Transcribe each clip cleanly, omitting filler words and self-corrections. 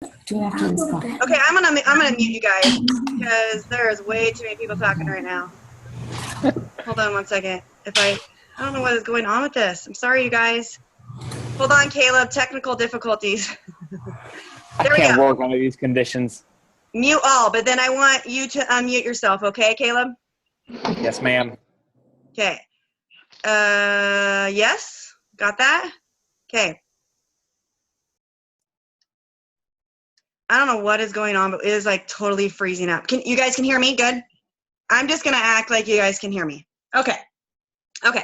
Do it after this call. Okay, I'm gonna mute you guys because there is way too many people talking right now. Hold on one second. I don't know what is going on with this. I'm sorry, you guys. Hold on, Caleb. Technical difficulties. I can't work under these conditions. Mute all, but then I want you to unmute yourself, okay, Caleb? Yes, ma'am. Okay. Yes? Got that? Okay. I don't know what is going on, but it is like totally freezing up. You guys can hear me? Good? I'm just going to act like you guys can hear me. Okay. Okay.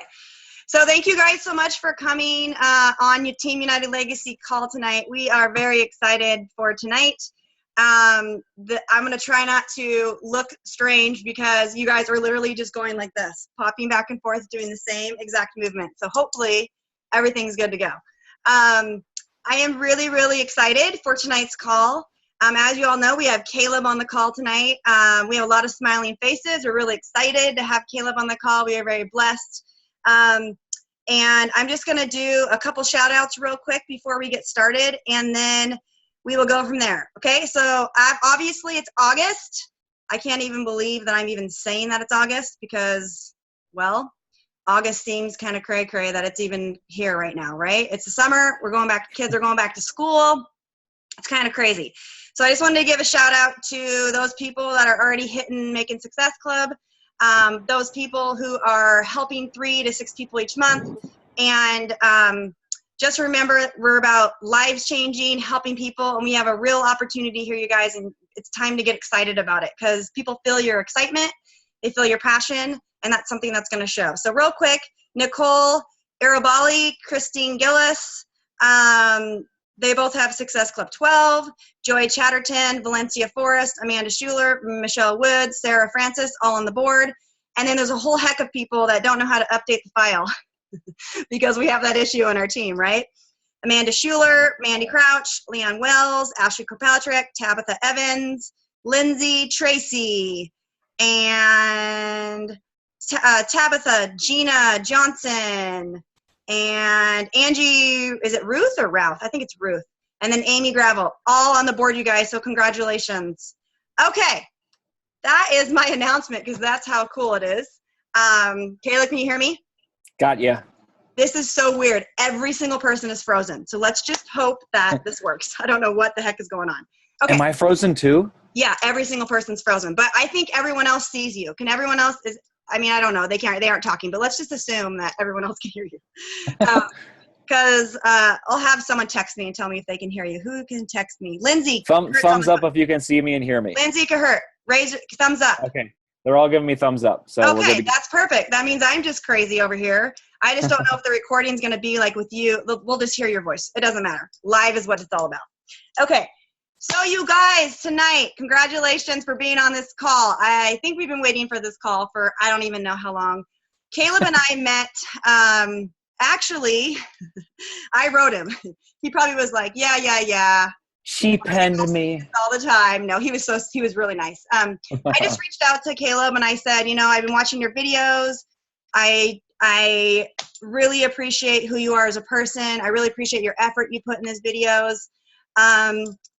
So thank you guys so much for coming on your Team United Legacy call tonight. We are very excited for tonight. I'm going to try not to look strange because you guys are literally just going like this, popping back and forth, doing the same exact movement. So hopefully everything's good to go. I am really, really excited for tonight's call. As you all know, we have Caleb on the call tonight. We have a lot of smiling faces. We're really excited to have Caleb on the call. We are very blessed. And I'm just going to do a couple shout outs real quick before we get started, and then we will go from there. Okay, so obviously it's August. I can't even believe that I'm even saying that it's August because, well, August seems kind of cray-cray that it's even here right now, right? It's the summer. We're going back. Kids are going back to school. It's kind of crazy. So I just wanted to give a shout out to those people that are already hitting Making Success Club. Those people who are helping 3 to 6 people each month. And just remember, we're about lives changing, helping people, and we have a real opportunity here, you guys, and it's time to get excited about it because people feel your excitement, they feel your passion, and that's something that's going to show. So real quick, Nicole Arabali, Christine Gillis, they both have Success Club 12, Joy Chatterton, Valencia Forrest, Amanda Schuler, Michelle Woods, Sarah Francis, all on the board. And then there's a whole heck of people that don't know how to update the file because we have that issue on our team, right? Amanda Schuler, Mandy Crouch, Leon Wells, Ashley Kirkpatrick, Tabitha Evans, Lindsay Tracy, and Tabitha, Gina Johnson, and Angie, is it Ruth or Ralph? I think it's Ruth. And then Amy Gravel, all on the board, you guys, so congratulations. Okay, that is my announcement because that's how cool it is. Kayla, can you hear me? Got ya. This is so weird. Every single person is frozen. So let's just hope that this works. I don't know what the heck is going on. Okay. Am I frozen too? Yeah, every single person's frozen. But I think everyone else sees you. Can everyone else I mean, I don't know. They aren't talking, but let's just assume that everyone else can hear you. Because I'll have someone text me and tell me if they can hear you. Who can text me? Lindsay. Thumbs up if you can see me and hear me. Lindsay Cahert, raise thumbs up. Okay. They're all giving me thumbs up. So okay, that's perfect. That means I'm just crazy over here. I just don't know if the recording's going to be like with you. We'll just hear your voice. It doesn't matter. Live is what it's all about. Okay. So you guys, tonight, congratulations for being on this call. I think we've been waiting for this call for I don't even know how long. Caleb and I met, actually, I wrote him. He probably was like, yeah. She penned me. All the time. No, he was really nice. I just reached out to Caleb and I said, you know, I've been watching your videos. I really appreciate who you are as a person. I really appreciate your effort you put in these videos.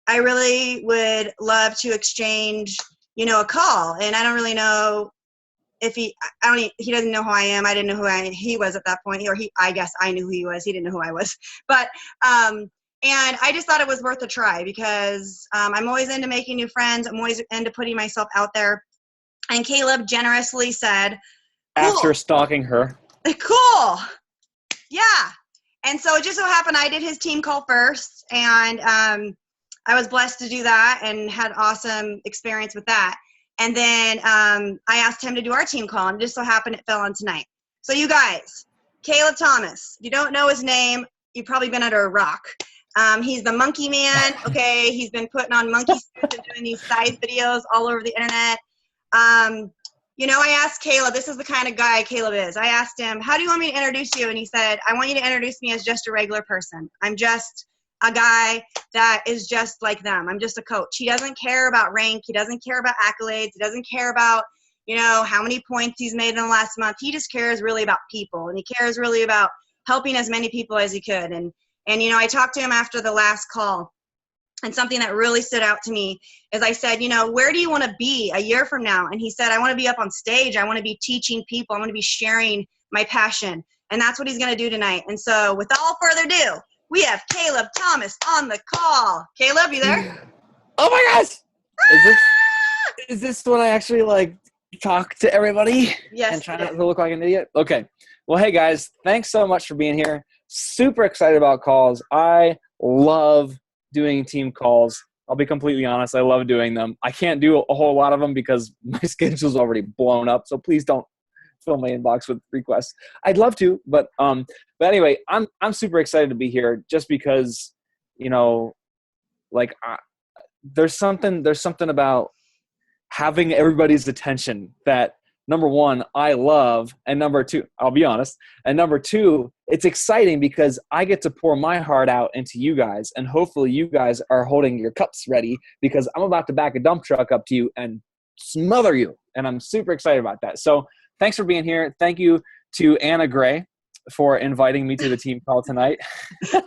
I really would love to exchange, you know, a call. And I don't really know if he doesn't know who I am. I didn't know who he was at that point. I guess I knew who he was. He didn't know who I was. But, and I just thought it was worth a try because I'm always into making new friends. I'm always into putting myself out there. And Caleb generously said, cool. After stalking her. Cool. Yeah. And so it just so happened I did his team call first. And I was blessed to do that and had awesome experience with that. And then I asked him to do our team call, and just so happened it fell on tonight. So you guys, Caleb Thomas, if you don't know his name, you've probably been under a rock. He's the monkey man, okay? He's been putting on monkey suits and doing these size videos all over the internet. You know, I asked Caleb, this is the kind of guy Caleb is. I asked him, how do you want me to introduce you? And he said, I want you to introduce me as just a regular person. I'm just a guy that is just like them. I'm just a coach. He doesn't care about rank. He doesn't care about accolades. He doesn't care about, you know, how many points he's made in the last month. He just cares really about people, and he cares really about helping as many people as he could. And you know, I talked to him after the last call, And something that really stood out to me is I said, you know, where do you want to be a year from now? And he said, I want to be up on stage. I want to be teaching people. I want to be sharing my passion. And that's what he's going to do tonight. And so without further ado, we have Caleb Thomas on the call. Caleb, you there? Oh my gosh! Is this when I actually like talk to everybody? Yes. And try not to look like an idiot? Okay. Well, hey guys, thanks so much for being here. Super excited about calls. I love doing team calls. I'll be completely honest. I love doing them. I can't do a whole lot of them because my schedule's already blown up. So please don't fill my inbox with requests. I'd love to, but anyway, I'm super excited to be here just because, you know, like there's something about having everybody's attention that, number one, I love, and number two, I'll be honest, and number two, it's exciting because I get to pour my heart out into you guys, and hopefully you guys are holding your cups ready because I'm about to back a dump truck up to you and smother you, and I'm super excited about that. So thanks for being here. Thank you to Anna Gray for inviting me to the team call tonight. Very,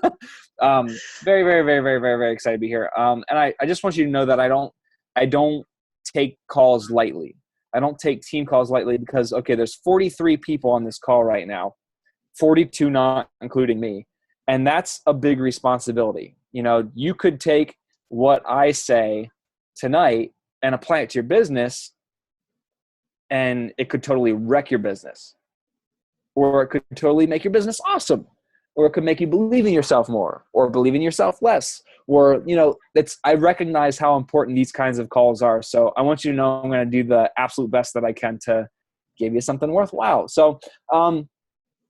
very, very, very, very, very excited to be here. And I just want you to know that I don't take calls lightly. I don't take team calls lightly because, okay, there's 43 people on this call right now, 42 not including me. And that's a big responsibility. You know, you could take what I say tonight and apply it to your business, and it could totally wreck your business. Or it could totally make your business awesome. Or it could make you believe in yourself more or believe in yourself less. Or, you know, I recognize how important these kinds of calls are. So I want you to know I'm going to do the absolute best that I can to give you something worthwhile. So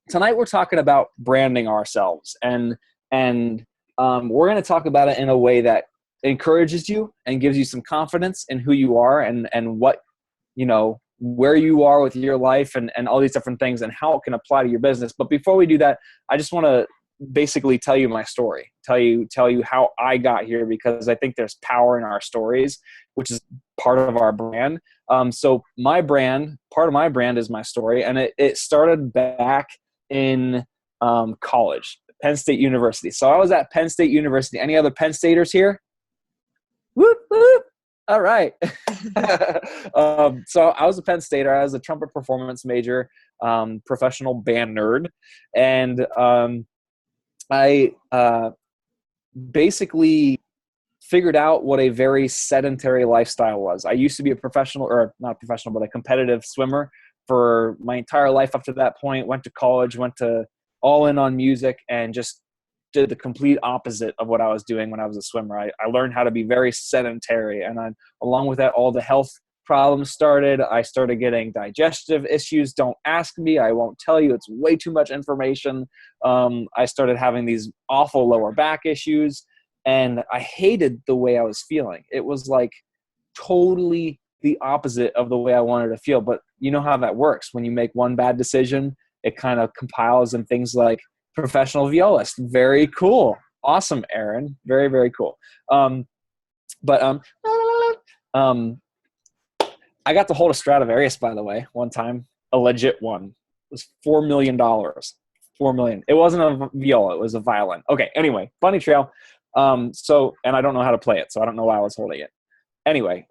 tonight we're talking about branding ourselves. And we're going to talk about it in a way that encourages you and gives you some confidence in who you are and what, you know, where you are with your life and all these different things and how it can apply to your business. But before we do that, I just want to basically tell you my story, tell you how I got here, because I think there's power in our stories, which is part of our brand. So part of my brand is my story. And it started back in college, Penn State University. So I was at Penn State University. Any other Penn Staters here? Whoop, whoop. All right. So I was a Penn Stater. I was a trumpet performance major, professional band nerd. And I basically figured out what a very sedentary lifestyle was. I used to be a competitive swimmer for my entire life up to that point. Went to college, went to all in on music, and just did the complete opposite of what I was doing when I was a swimmer. I learned how to be very sedentary, and along with that, all the health problems started. I started getting digestive issues. Don't ask me. I won't tell you. It's way too much information. I started having these awful lower back issues, and I hated the way I was feeling. It was like totally the opposite of the way I wanted to feel. But you know how that works. When you make one bad decision, it kind of compiles in things like professional violist. Very cool. Awesome, Aaron. Very, very cool. I got to hold a Stradivarius, by the way, one time, a legit one. It was $4 million. $4 million. It wasn't a viola. It was a violin. Okay. Anyway, bunny trail. And I don't know how to play it, so I don't know why I was holding it. Anyway,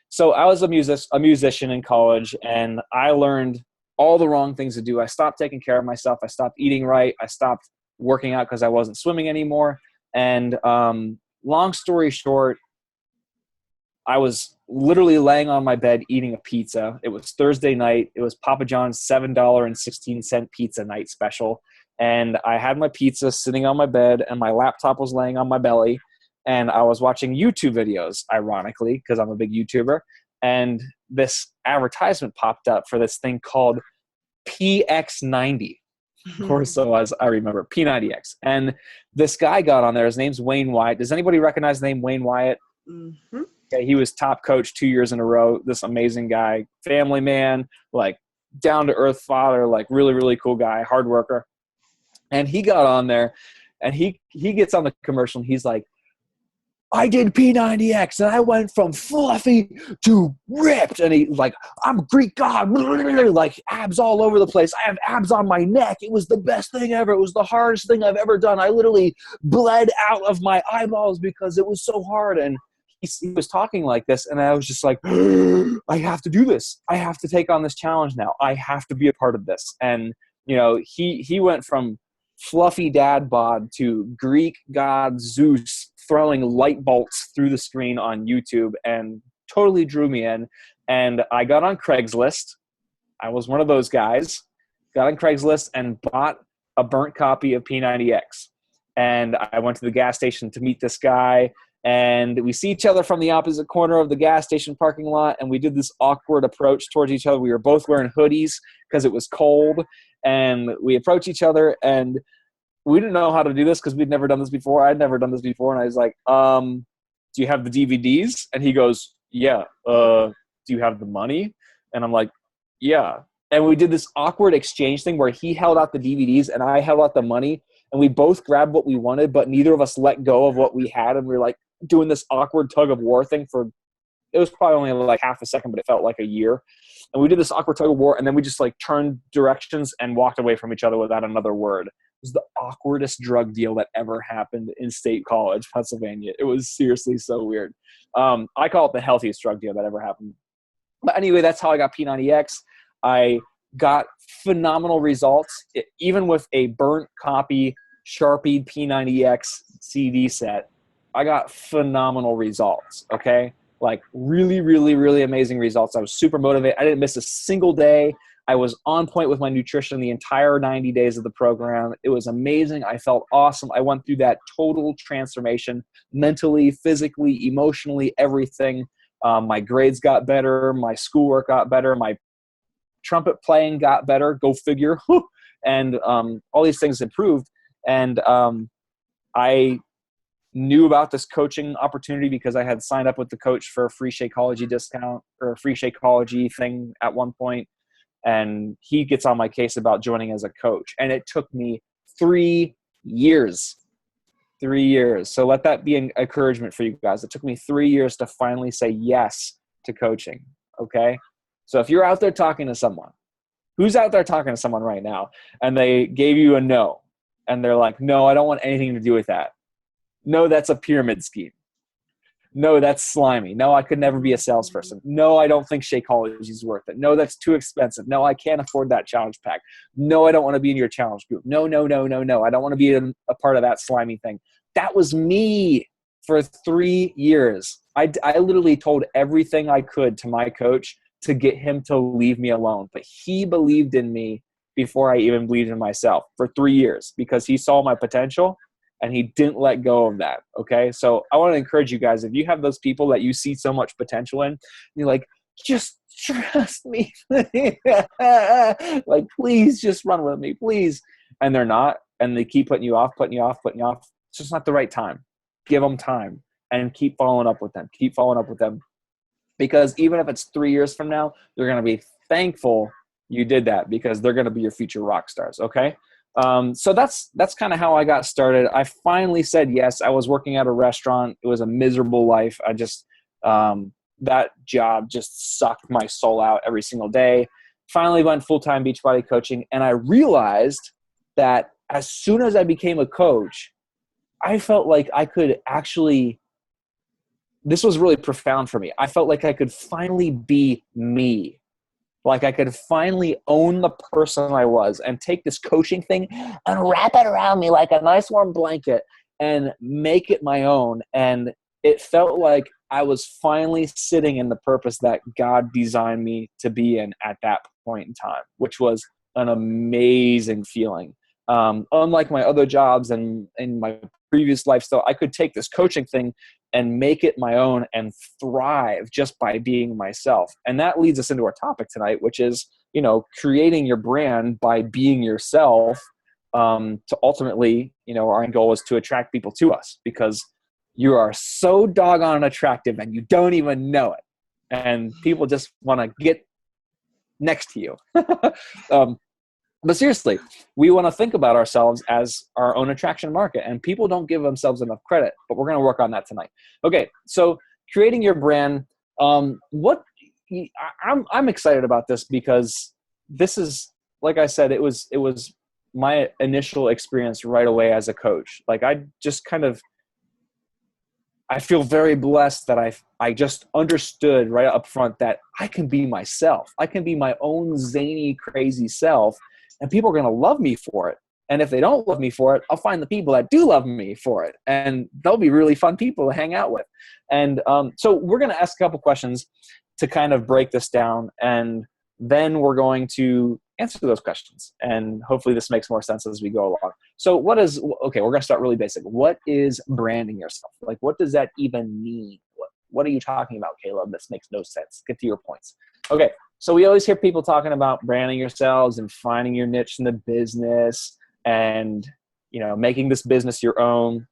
so I was a musician in college, and I learned all the wrong things to do. I stopped taking care of myself. I stopped eating right. I stopped working out because I wasn't swimming anymore. And long story short, I was literally laying on my bed eating a pizza. It was Thursday night. It was Papa John's $7.16 pizza night special. And I had my pizza sitting on my bed, and my laptop was laying on my belly. And I was watching YouTube videos, ironically, because I'm a big YouTuber. And this advertisement popped up for this thing called PX90. Or so as I remember, P90X. And this guy got on there. His name's Wayne Wyatt. Does anybody recognize the name Wayne Wyatt? Mm-hmm. Okay, he was top coach 2 years in a row. This amazing guy, family man, like down-to-earth father, like really, really cool guy, hard worker. And he got on there, and he gets on the commercial, and he's like, I did P90X and I went from fluffy to ripped. And he like, I'm Greek god, like abs all over the place. I have abs on my neck. It was the best thing ever. It was the hardest thing I've ever done. I literally bled out of my eyeballs because it was so hard. And he was talking like this, and I was just like, I have to do this. I have to take on this challenge now. I have to be a part of this. And, you know, he went from fluffy dad bod to Greek god Zeus throwing light bolts through the screen on YouTube, and totally drew me in. And I got on Craigslist. I was one of those guys. Got on Craigslist and bought a burnt copy of P90X. And I went to the gas station to meet this guy. And we see each other from the opposite corner of the gas station parking lot, and we did this awkward approach towards each other. We were both wearing hoodies because it was cold, and we approached each other, and we didn't know how to do this because we'd never done this before. I'd never done this before, and I was like, do you have the DVDs? And he goes, yeah. Do you have the money? And I'm like, yeah. And we did this awkward exchange thing where he held out the DVDs and I held out the money, and we both grabbed what we wanted, but neither of us let go of what we had, and we were like, doing this awkward tug of war thing for, it was probably only like half a second, but it felt like a year. And we did this awkward tug of war, and then we just like turned directions and walked away from each other without another word. It was the awkwardest drug deal that ever happened in State College, Pennsylvania. It was seriously so weird. I call it the healthiest drug deal that ever happened. But anyway, that's how I got P90X. I got phenomenal results, even with a burnt copy Sharpied P90X CD set. I got phenomenal results, okay? Like really, really, really amazing results. I was super motivated. I didn't miss a single day. I was on point with my nutrition the entire 90 days of the program. It was amazing. I felt awesome. I went through that total transformation mentally, physically, emotionally, everything. My grades got better. My schoolwork got better. My trumpet playing got better. Go figure. And all these things improved. And I knew about this coaching opportunity because I had signed up with the coach for a free Shakeology discount or a free Shakeology thing at one point. And he gets on my case about joining as a coach. And it took me 3 years. 3 years. So let that be an encouragement for you guys. It took me 3 years to finally say yes to coaching. Okay. So if you're out there talking to someone, who's out there talking to someone right now, and they gave you a no, and they're like, no, I don't want anything to do with that. No, that's a pyramid scheme. No, that's slimy. No, I could never be a salesperson. No, I don't think Shakeology is worth it. No, that's too expensive. No, I can't afford that challenge pack. No, I don't want to be in your challenge group. No, no, no, no, no. I don't want to be a part of that slimy thing. That was me for 3 years. I literally told everything I could to my coach to get him to leave me alone. But he believed in me before I even believed in myself for 3 years because he saw my potential. And he didn't let go of that, okay? So I want to encourage you guys, if you have those people that you see so much potential in, you're like, just trust me. Like, please just run with me, please. And they're not, and they keep putting you off. It's just not the right time. Give them time and keep following up with them. Because even if it's 3 years from now, they're going to be thankful you did that because they're going to be your future rock stars, okay? So that's kind of how I got started. I finally said yes. I was working at a restaurant. It was a miserable life. I just, that job just sucked my soul out every single day. Finally went full-time Beachbody coaching. And I realized that as soon as I became a coach, I felt like I could actually, this was really profound for me. I felt like I could finally be me. Like I could finally own the person I was and take this coaching thing and wrap it around me like a nice warm blanket and make it my own. And it felt like I was finally sitting in the purpose that God designed me to be in at that point in time, which was an amazing feeling. Unlike my other jobs and in my previous lifestyle, I could take this coaching thing and make it my own and thrive just by being myself. And that leads us into our topic tonight, which is, you know, creating your brand by being yourself, to ultimately, you know, our end goal is to attract people to us because you are so doggone attractive and you don't even know it. And people just want to get next to you. But seriously, we want to think about ourselves as our own attraction market, and people don't give themselves enough credit, but we're going to work on that tonight. Okay. So creating your brand, I'm excited about this because this is, like I said, it was my initial experience right away as a coach. Like I feel very blessed that I just understood right up front that I can be myself. I can be my own zany, crazy self, and people are going to love me for it. And if they don't love me for it, I'll find the people that do love me for it, and they'll be really fun people to hang out with. And so we're going to ask a couple questions to kind of break this down, and then we're going to answer those questions. And hopefully this makes more sense as we go along. So we're going to start really basic. What is branding yourself? Like, what does that even mean? What are you talking about, Caleb? This makes no sense. Get to your points. Okay. So we always hear people talking about branding yourselves and finding your niche in the business and, making this business your own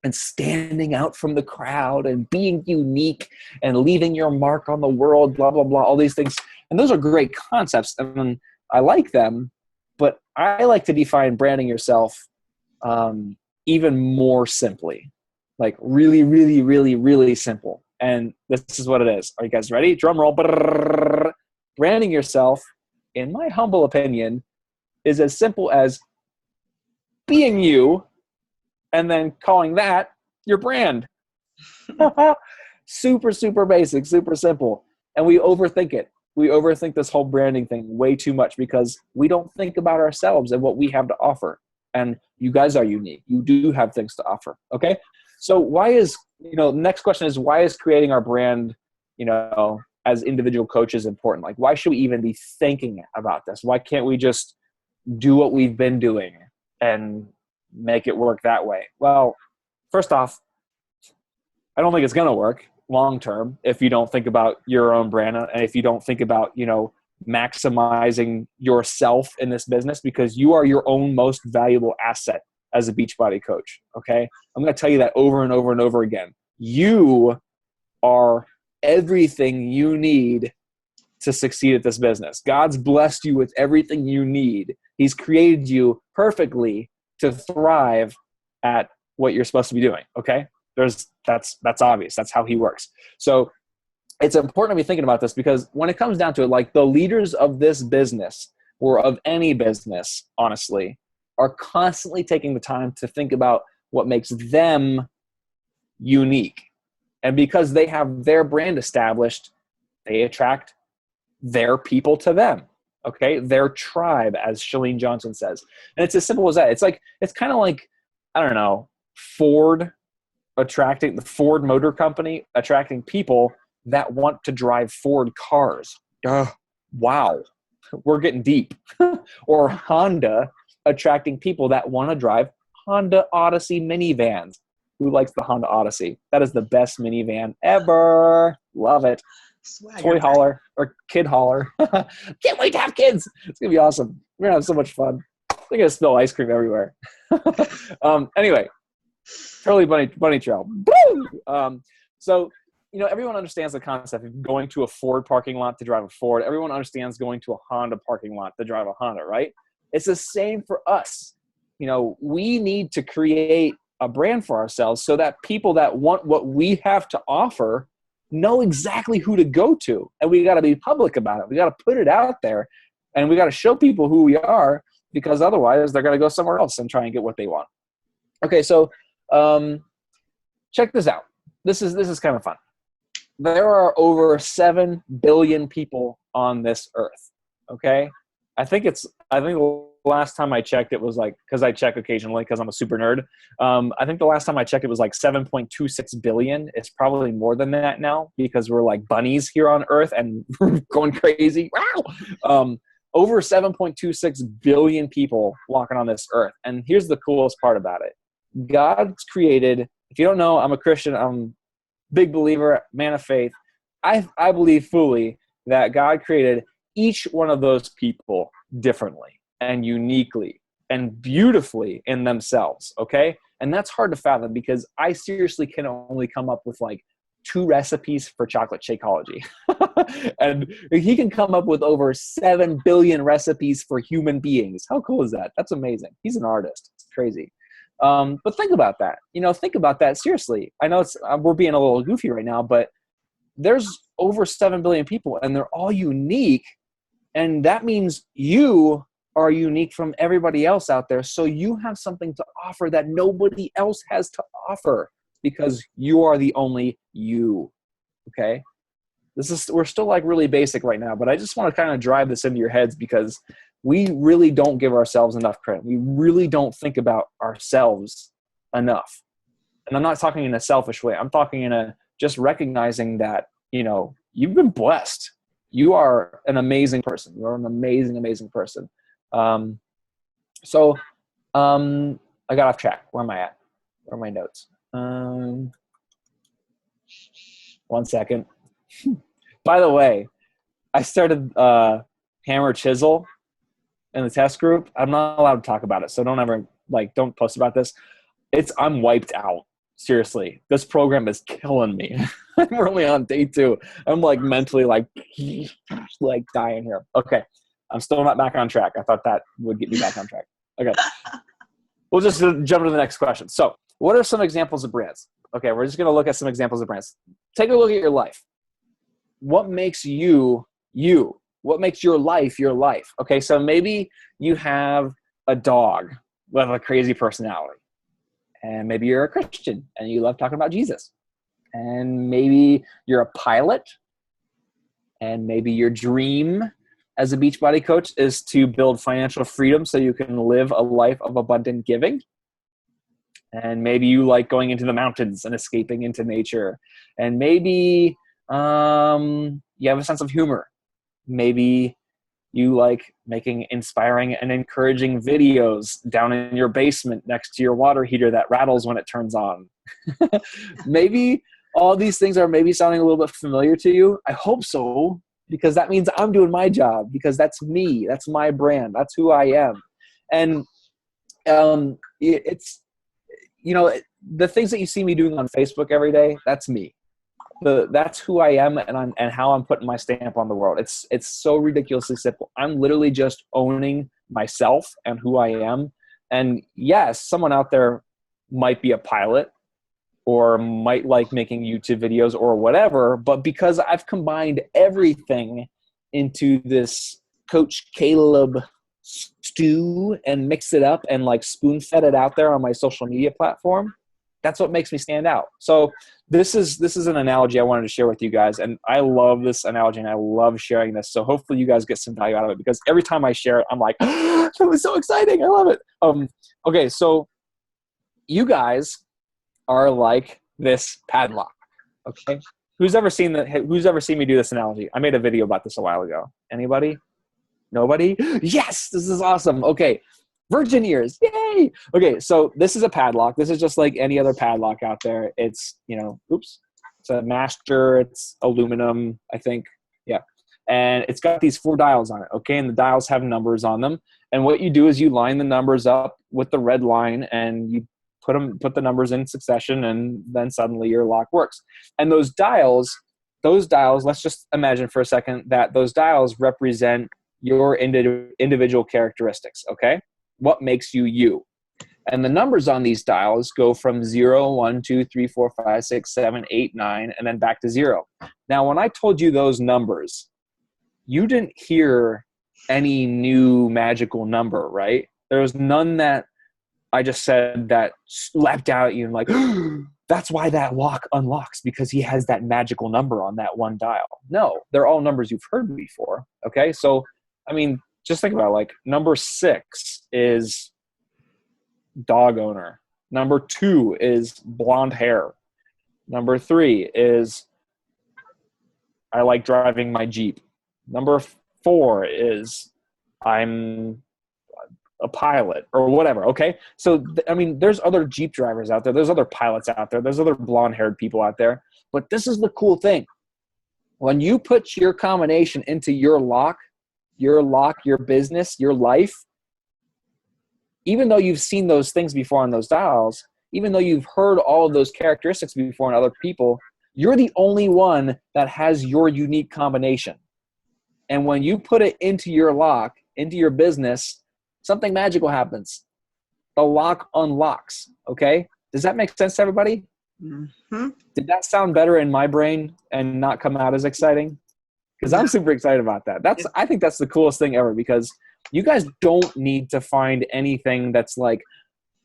and standing out from the crowd and being unique and leaving your mark on the world, blah, blah, blah, all these things. And those are great concepts. And I like them, but I like to define branding yourself even more simply, like really, really, really, really simple. And this is what it is. Are you guys ready? Drum roll. Branding yourself, in my humble opinion, is as simple as being you and then calling that your brand. Super, super basic, super simple. And we overthink it. We overthink this whole branding thing way too much because we don't think about ourselves and what we have to offer. And you guys are unique. You do have things to offer. Okay. So next question is, why is creating our brand, as individual coaches important? Like, why should we even be thinking about this? Why can't we just do what we've been doing and make it work that way? Well, first off, I don't think it's going to work long term if you don't think about your own brand and if you don't think about, maximizing yourself in this business, because you are your own most valuable asset as a Beachbody coach. Okay. I'm going to tell you that over and over and over again. You are everything you need to succeed at this business. God's blessed you with everything you need. He's created you perfectly to thrive at what you're supposed to be doing. Okay. That's obvious. That's how he works. So it's important to be thinking about this, because when it comes down to it, like, the leaders of this business or of any business, honestly, are constantly taking the time to think about what makes them unique. And because they have their brand established, they attract their people to them. Okay. Their tribe, as Chalene Johnson says. And it's as simple as that. It's kind of like, I don't know, the Ford Motor Company attracting people that want to drive Ford cars. Wow. We're getting deep. Or Honda attracting people that want to drive Honda Odyssey minivans. Who likes the Honda Odyssey? That is the best minivan ever. Love it. Swagger. Toy hauler or kid hauler. Can't wait to have kids. It's going to be awesome. We're going to have so much fun. They're going to spill ice cream everywhere. Anyway, Charlie Bunny Trail. So, everyone understands the concept of going to a Ford parking lot to drive a Ford. Everyone understands going to a Honda parking lot to drive a Honda, right? It's the same for us. We need to create a brand for ourselves so that people that want what we have to offer know exactly who to go to. And we got to be public about it. We got to put it out there, and we got to show people who we are, because otherwise they're going to go somewhere else and try and get what they want. Okay. So, check this out. This is kind of fun. There are over 7 billion people on this earth. Okay. I think the last time I checked, it was like, because I check occasionally because I'm a super nerd. I think the last time I checked, it was like 7.26 billion. It's probably more than that now, because we're like bunnies here on earth and going crazy. Wow. Over 7.26 billion people walking on this earth. And here's the coolest part about it. God's created, if you don't know, I'm a Christian. I'm a big believer, man of faith. I believe fully that God created each one of those people differently and uniquely and beautifully in themselves. Okay. And that's hard to fathom, because I seriously can only come up with like 2 recipes for chocolate Shakeology. And he can come up with over 7 billion recipes for human beings. How cool is that? That's amazing. He's an artist. It's crazy. But think about that. Think about that seriously. I know we're being a little goofy right now, but there's over 7 billion people and they're all unique. And that means you are unique from everybody else out there. So you have something to offer that nobody else has to offer because you are the only you. Okay. We're still like really basic right now, but I just want to kind of drive this into your heads because we really don't give ourselves enough credit. We really don't think about ourselves enough. And I'm not talking in a selfish way. I'm talking in a just recognizing that, you've been blessed. You are an amazing person. You're an amazing, amazing person. I got off track. Where am I at? Where are my notes? 1 second. By the way, I started Hammer Chisel in the test group. I'm not allowed to talk about it, so don't post about this. I'm wiped out. Seriously, this program is killing me. We're only on day 2. I'm mentally dying here. Okay. I'm still not back on track. I thought that would get me back on track. Okay. We'll just jump to the next question. So what are some examples of brands? Okay. We're just going to look at some examples of brands. Take a look at your life. What makes you, you? What makes your life your life? Okay. So maybe you have a dog with a crazy personality. And maybe you're a Christian and you love talking about Jesus. And maybe you're a pilot. And maybe your dream as a Beachbody coach is to build financial freedom so you can live a life of abundant giving. And maybe you like going into the mountains and escaping into nature. And maybe you have a sense of humor. Maybe you like making inspiring and encouraging videos down in your basement next to your water heater that rattles when it turns on. Maybe all these things are maybe sounding a little bit familiar to you. I hope so, because that means I'm doing my job, because that's me. That's my brand. That's who I am. And it's, the things that you see me doing on Facebook every day, that's me. That's who I am and how I'm putting my stamp on the world. It's so ridiculously simple. I'm literally just owning myself and who I am. And yes, someone out there might be a pilot or might like making YouTube videos or whatever, but because I've combined everything into this Coach Caleb stew and mixed it up and spoon fed it out there on my social media platform, that's what makes me stand out. So this is an analogy I wanted to share with you guys, and I love this analogy and I love sharing this. So hopefully you guys get some value out of it, because every time I share it, I'm like, that was so exciting. I love it. Okay, so you guys are like this padlock. Okay, who's ever seen me do this analogy? I made a video about this a while ago. Anybody? Nobody? Yes, this is awesome. Okay. Virgin ears. Yay. Okay. So this is a padlock. This is just like any other padlock out there. It's, it's a master. It's aluminum, I think. Yeah. And it's got these 4 dials on it. Okay. And the dials have numbers on them. And what you do is you line the numbers up with the red line and you put the numbers in succession, and then suddenly your lock works. And those dials, let's just imagine for a second that those dials represent your individual characteristics. Okay. What makes you you? And the numbers on these dials go from 0, 1, 2, 3, 4, 5, 6, 7, 8, 9, and then back to 0. Now, when I told you those numbers, you didn't hear any new magical number, right? There was none that I just said that leapt out at you and like, that's why that lock unlocks, because he has that magical number on that one dial. No, they're all numbers you've heard before. Okay. So, just think about it, number 6 is dog owner. Number 2 is blonde hair. Number 3 is I like driving my Jeep. Number 4 is I'm a pilot or whatever. Okay. So, there's other Jeep drivers out there. There's other pilots out there. There's other blonde haired people out there. But this is the cool thing. When you put your combination into your lock, your business, your life, even though you've seen those things before on those dials, even though you've heard all of those characteristics before in other people, You're the only one that has your unique combination. And when you put it into your lock, into your business, something magical happens. The lock unlocks. Okay? Does that make sense to everybody? Mm-hmm. Did that sound better in my brain and not come out as exciting? Because I'm super excited about that. I think that's the coolest thing ever, because you guys don't need to find anything that's like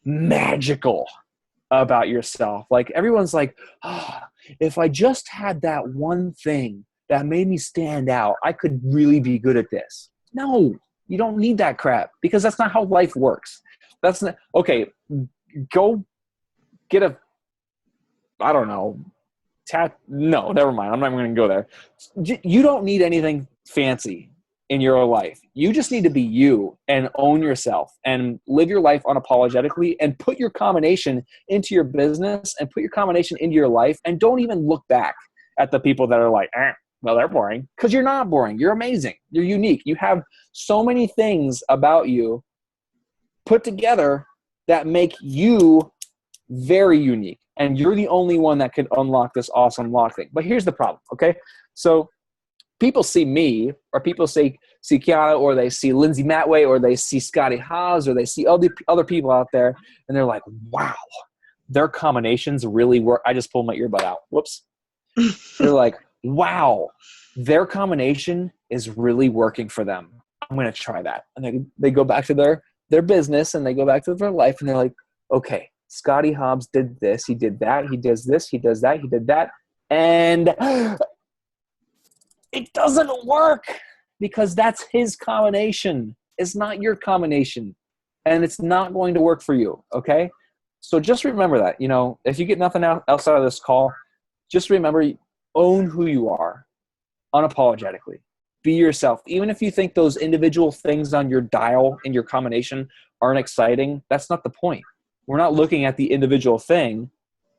magical about yourself. Like everyone's like, if I just had that one thing that made me stand out, I could really be good at this. No, you don't need that crap, because that's not how life works. That's not okay. Go get a, I don't know, no, never mind. I'm not even going to go there. You don't need anything fancy in your life. You just need to be you and own yourself and live your life unapologetically and put your combination into your business and put your combination into your life, and don't even look back at the people that are like, well, they're boring, because you're not boring. You're amazing. You're unique. You have so many things about you put together that make you very unique. And you're the only one that can unlock this awesome lock thing. But here's the problem, okay? So people see me, or people see Kiana, or they see Lindsay Matway, or they see Scotty Haas, or they see other people out there, and they're like, wow, their combinations really work. I just pulled my earbud out. Whoops. They're like, wow, their combination is really working for them. I'm going to try that. And they go back to their business, and they go back to their life, and they're like, okay, Scotty Hobbs did this, he did that, he does this, he does that, he did that, and it doesn't work, because that's his combination. It's not your combination, and it's not going to work for you, okay? So just remember that, if you get nothing outside of this call, just remember, own who you are unapologetically. Be yourself. Even if you think those individual things on your dial in your combination aren't exciting, that's not the point. We're not looking at the individual things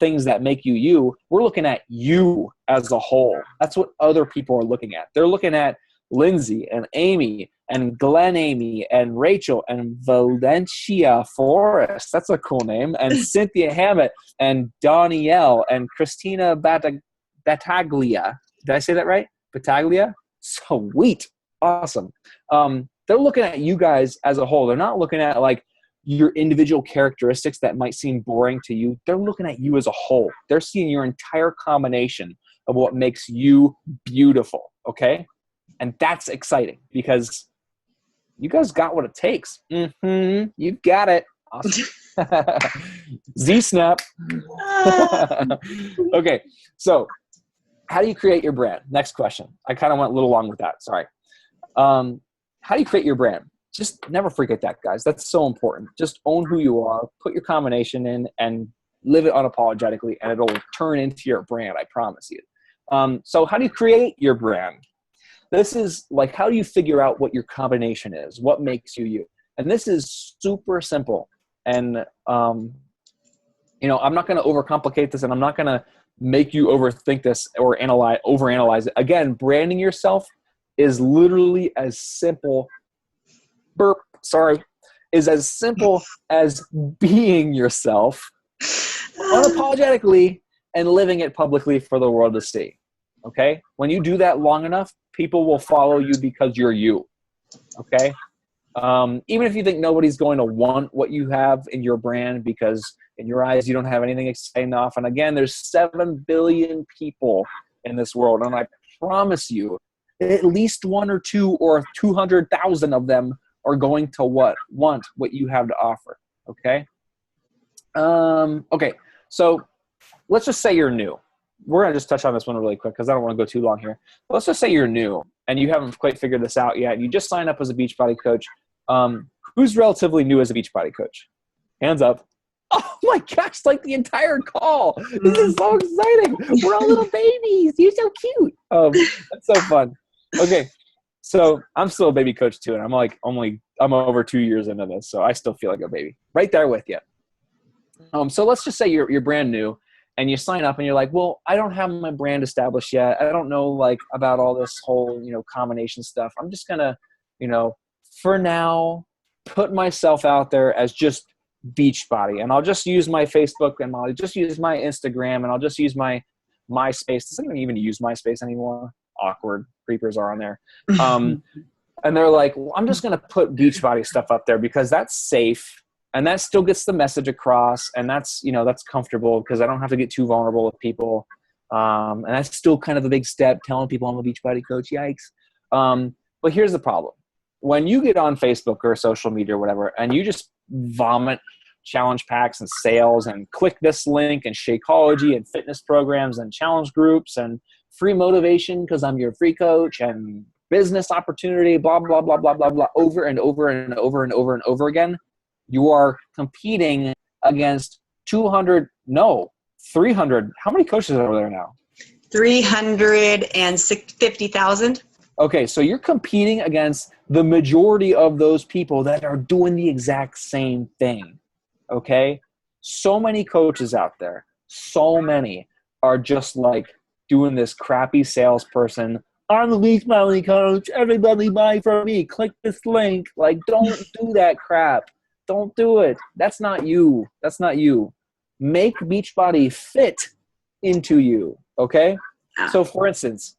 that make you you. We're looking at you as a whole. That's what other people are looking at. They're looking at Lindsay and Amy and Glenn Amy and Rachel and Valencia Forrest. That's a cool name. And Cynthia Hammett and Danielle and Christina Battaglia. Did I say that right? Battaglia? Sweet. Awesome. They're looking at you guys as a whole. They're not looking at like your individual characteristics that might seem boring to you. They're looking at you as a whole. They're seeing your entire combination of what makes you beautiful, okay? And that's exciting, because you guys got what it takes. You got it. Awesome. Z-Snap. Okay, so how do you create your brand? Next question. I kind of went a little long with that. Sorry. How do you create your brand? Just never forget that, guys. That's so important. Just own who you are, put your combination in, and live it unapologetically, and it'll turn into your brand, I promise you. So how do you create your brand? This is like, how do you figure out what your combination is? What makes you you? And this is super simple. And, I'm not going to overcomplicate this, and I'm not going to make you overthink this or overanalyze it. Again, branding yourself is literally as simple is as simple as being yourself unapologetically and living it publicly for the world to see. Okay? When you do that long enough, people will follow you because you're you. Okay? Even if you think nobody's going to want what you have in your brand, because in your eyes you don't have anything exciting enough. And again, there's 7 billion people in this world, and I promise you, at least 1 or 2 or 200,000 of them are going to want what you have to offer. Okay. Okay. So let's just say you're new. We're going to just touch on this one really quick, because I don't want to go too long here. Let's just say you're new and you haven't quite figured this out yet. You just signed up as a Beachbody coach. Who's relatively new as a Beachbody coach? Hands up. Oh my gosh, like the entire call. This is so exciting. We're all little babies. You're so cute. That's so fun. Okay. So I'm still a baby coach too, and I'm over 2 years into this, so I still feel like a baby. Right there with you. So let's just say you're brand new, and you sign up, and you're like, well, I don't have my brand established yet. I don't know about all this whole combination stuff. I'm just gonna for now put myself out there as just Beachbody, and I'll just use my Facebook, and I'll just use my Instagram, and I'll just use my MySpace. Does anyone even use MySpace anymore? Awkward. Creepers are on there. And they're like, well, I'm just going to put Beachbody stuff up there because that's safe and that still gets the message across. And that's, that's comfortable because I don't have to get too vulnerable with people. And that's still kind of a big step, telling people I'm a Beachbody coach. Yikes. But here's the problem. When you get on Facebook or social media or whatever, and you just vomit challenge packs and sales and click this link and Shakeology and fitness programs and challenge groups and free motivation because I'm your free coach and business opportunity, blah, blah, blah, blah, blah, blah, over and over and over and over and over again, you are competing against 300. How many coaches are there now? 350,000. Okay, so you're competing against the majority of those people that are doing the exact same thing. Okay? So many coaches out there, so many are just like doing this crappy salesperson. I'm the Beachbody coach. Everybody buy from me. Click this link. Like, don't do that crap. Don't do it. That's not you. That's not you. Make Beachbody fit into you. Okay? So, for instance,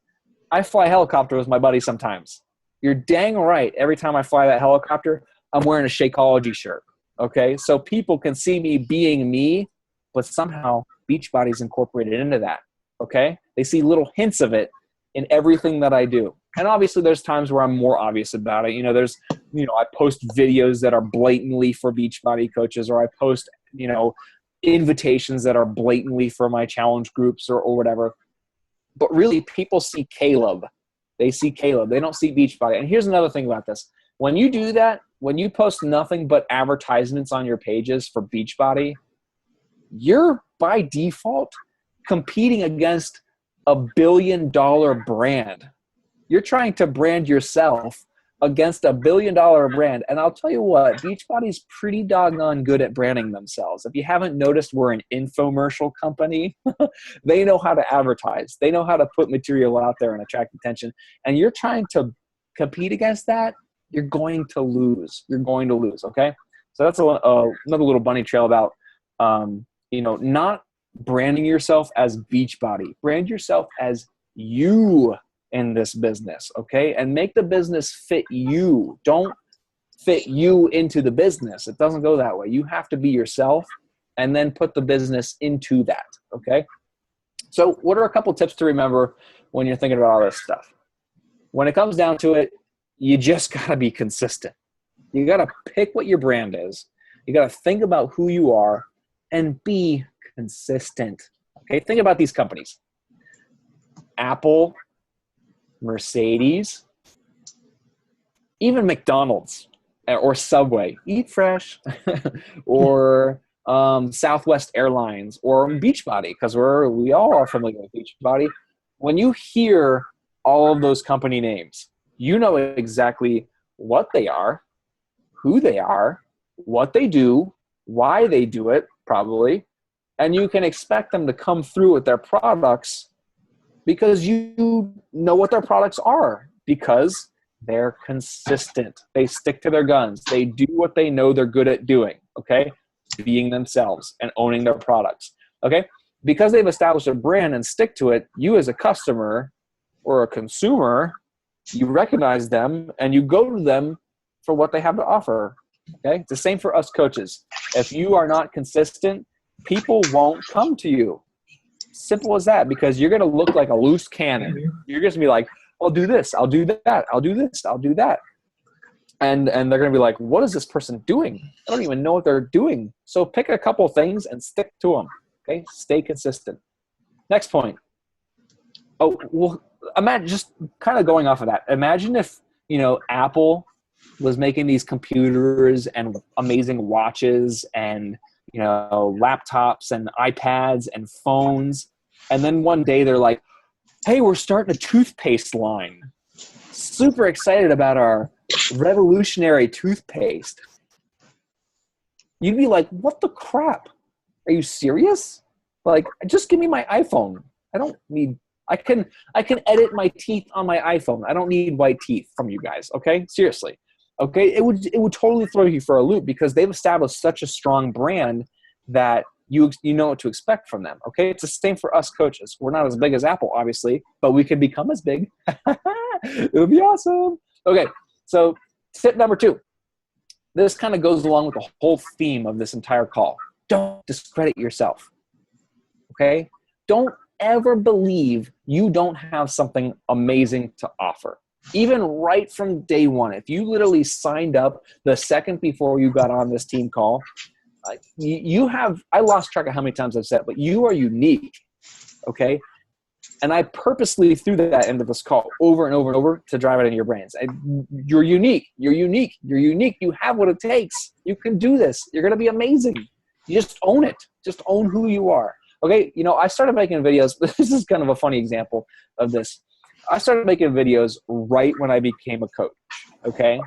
I fly helicopter with my buddy sometimes. You're dang right. Every time I fly that helicopter, I'm wearing a Shakeology shirt. Okay? So people can see me being me, but somehow Beachbody's incorporated into that. Okay? They see little hints of it in everything that I do. And obviously there's times where I'm more obvious about it. I post videos that are blatantly for Beachbody coaches, or I post, invitations that are blatantly for my challenge groups or whatever. But really people see Caleb. They see Caleb. They don't see Beachbody. And here's another thing about this. When you do that, when you post nothing but advertisements on your pages for Beachbody, you're by default competing against $1 billion brand. You're trying to brand yourself against $1 billion brand. And I'll tell you what, Beachbody's pretty doggone good at branding themselves. If you haven't noticed, we're an infomercial company. They know how to advertise. They know how to put material out there and attract attention. And you're trying to compete against that, you're going to lose. You're going to lose, okay? So that's another little bunny trail about, not branding yourself as Beachbody. Brand yourself as you in this business, okay? And make the business fit you. Don't fit you into the business. It doesn't go that way. You have to be yourself and then put the business into that, okay? So what are a couple tips to remember when you're thinking about all this stuff? When it comes down to it, you just got to be consistent. You got to pick what your brand is. You got to think about who you are and be consistent. Okay, think about these companies. Apple, Mercedes, even McDonald's or Subway, Eat Fresh, or Southwest Airlines or Beachbody, because we all are familiar with Beachbody. When you hear all of those company names, you know exactly what they are, who they are, what they do, why they do it, probably, and you can expect them to come through with their products because you know what their products are, because they're consistent. They stick to their guns. They do what they know they're good at doing, okay? Being themselves and owning their products, okay? Because they've established a brand and stick to it, you as a customer or a consumer, you recognize them and you go to them for what they have to offer, okay? It's the same for us coaches. If you are not consistent, people won't come to you. Simple as that, because you're going to look like a loose cannon. You're just going to be like, I'll do this, I'll do that, I'll do this, I'll do that. And they're going to be like, what is this person doing? I don't even know what they're doing. So pick a couple things and stick to them, okay? Stay consistent. Next point. Oh, well, imagine, just kind of going off of that, imagine if, Apple was making these computers and amazing watches and, laptops and iPads and phones. And then one day they're like, hey, we're starting a toothpaste line. Super excited about our revolutionary toothpaste. You'd be like, what the crap? Are you serious? Like, just give me my iPhone. I can edit my teeth on my iPhone. I don't need white teeth from you guys. Okay. Seriously. Okay. It would totally throw you for a loop because they've established such a strong brand that you know what to expect from them. Okay, it's the same for us coaches. We're not as big as Apple, obviously, but we could become as big. It would be awesome. Okay, so tip number 2. This kind of goes along with the whole theme of this entire call. Don't discredit yourself. Okay, don't ever believe you don't have something amazing to offer. Even right from day one, if you literally signed up the second before you got on this team call, you have, I lost track of how many times I've said it, but you are unique, okay? And I purposely threw that into this call over and over and over to drive it into your brains. You're unique. You're unique. You're unique. You have what it takes. You can do this. You're going to be amazing. You just own it. Just own who you are. Okay, I started making videos. This is kind of a funny example of this. I started making videos right when I became a coach, okay?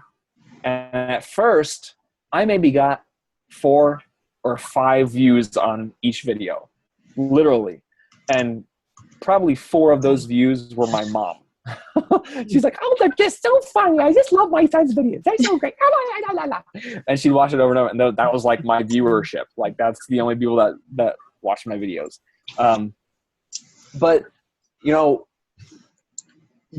And at first, I maybe got 4 or 5 views on each video, literally. And probably 4 of those views were my mom. She's like, oh, they're just so funny. I just love my son's videos. They're so great. And she'd watch it over and over. And that was like my viewership. Like, that's the only people that watch my videos. But,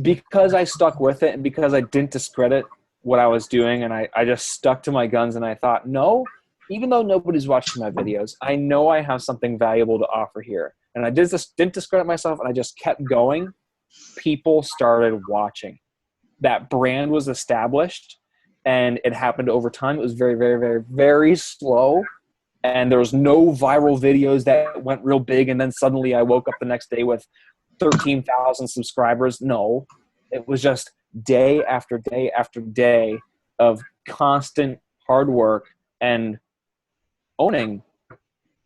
because I stuck with it and because I didn't discredit what I was doing and I just stuck to my guns and I thought, no, even though nobody's watching my videos, I know I have something valuable to offer here. And I didn't discredit myself and I just kept going. People started watching. That brand was established and it happened over time. It was very, very, very, very slow. And there was no viral videos that went real big. And then suddenly I woke up the next day with 13,000 subscribers. No, it was just day after day after day of constant hard work and owning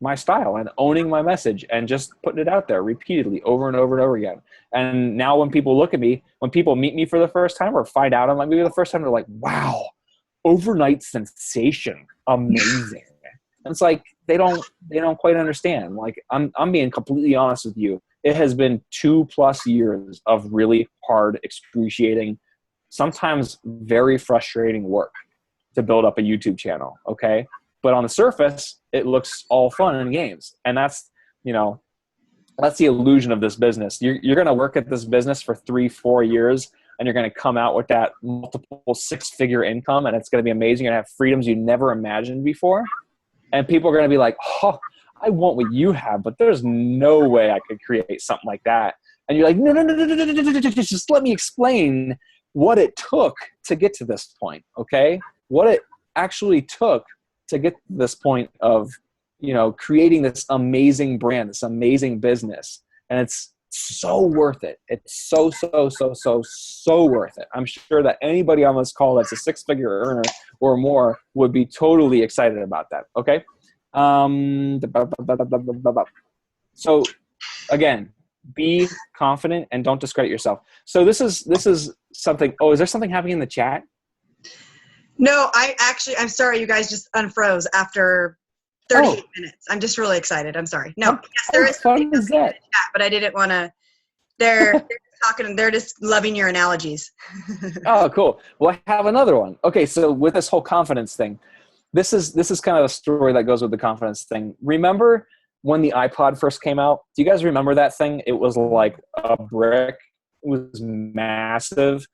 my style and owning my message and just putting it out there repeatedly over and over and over again. And now when people look at me, when people meet me for the first time or find out I'm like, maybe the first time, they're like, wow, overnight sensation. Amazing. And it's like, they don't quite understand. Like, I'm being completely honest with you. It has been 2+ years of really hard, excruciating, sometimes very frustrating work to build up a YouTube channel. Okay. But on the surface, it looks all fun and games. And that's the illusion of this business. You're going to work at this business for 3-4 years and you're going to come out with that multiple 6-figure income and it's going to be amazing. You're going to have freedoms you never imagined before. And people are going to be like, oh, I want what you have, but there's no way I could create something like that. And you're like, no, just let me explain what it took to get to this point, okay? What it actually took to get to this point of, creating this amazing brand, this amazing business. And it's so worth it. It's so worth it. I'm sure that anybody on this call that's a 6-figure earner or more would be totally excited about that. Okay. So again, be confident and don't discredit yourself. So this is something. Oh, is there something happening in the chat? No, I'm sorry. You guys just unfroze after 38 minutes. I'm just really excited. I'm sorry. No, yes, there is fun is that? Chat, but I didn't want to. They're talking. They're just loving your analogies. Oh, cool. Well, I have another one. Okay, so with this whole confidence thing, this is kind of a story that goes with the confidence thing. Remember when the iPod first came out? Do you guys remember that thing? It was like a brick. It was massive.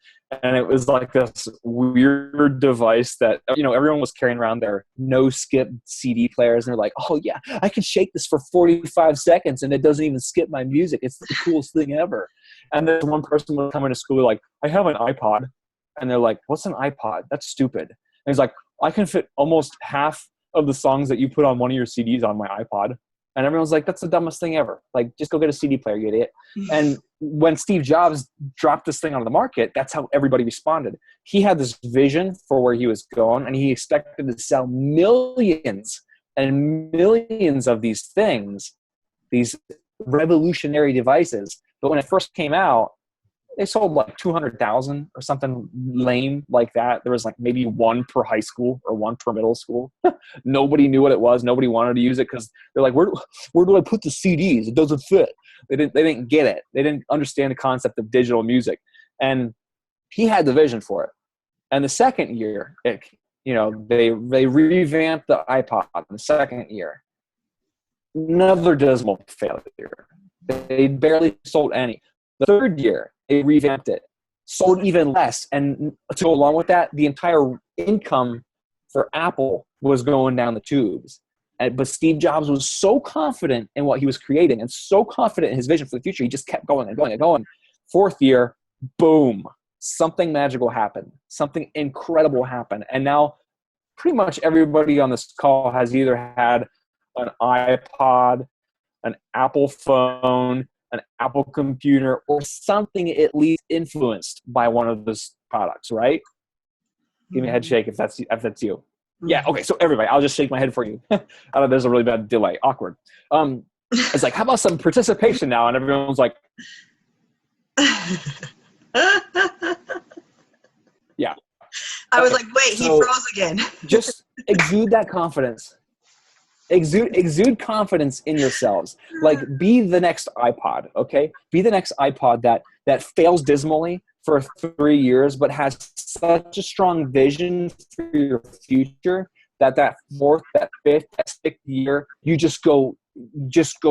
And it was like this weird device that, everyone was carrying around their no-skip CD players. And they're like, oh, yeah, I can shake this for 45 seconds and it doesn't even skip my music. It's the coolest thing ever. And then one person would come into school like, I have an iPod. And they're like, what's an iPod? That's stupid. And he's like, I can fit almost half of the songs that you put on one of your CDs on my iPod. And everyone's like, that's the dumbest thing ever. Like, just go get a CD player, you idiot. And when Steve Jobs dropped this thing on the market, that's how everybody responded. He had this vision for where he was going, and he expected to sell millions and millions of these things, these revolutionary devices. But when it first came out, they sold like 200,000 or something lame like that. There was like maybe one per high school or one per middle school. Nobody knew what it was. Nobody wanted to use it because they're like, where do I put the CDs? It doesn't fit. They didn't get it. They didn't understand the concept of digital music. And he had the vision for it. And the second year, they revamped the iPod in the second year. another dismal failure. They barely sold any. The third year, they revamped it, sold even less. And to go along with that, the entire income for Apple was going down the tubes. But Steve Jobs was so confident in what he was creating and so confident in his vision for the future, he just kept going and going and going. Fourth year, boom, something magical happened. Something incredible happened. And now pretty much everybody on this call has either had an iPod, an Apple phone, an Apple computer, or something at least influenced by one of those products, right? Give me a head shake if that's you. Yeah, okay, so everybody, I'll just shake my head for you. I know there's a really bad delay. Awkward. It's like, how about some participation now? And everyone's like, yeah. I was like, wait, he froze again. Just exude that confidence. Exude confidence in yourselves. Like, be the next iPod, okay? Be the next iPod that fails dismally for 3 years, but has such a strong vision for your future that fourth, that fifth, that sixth year, you just go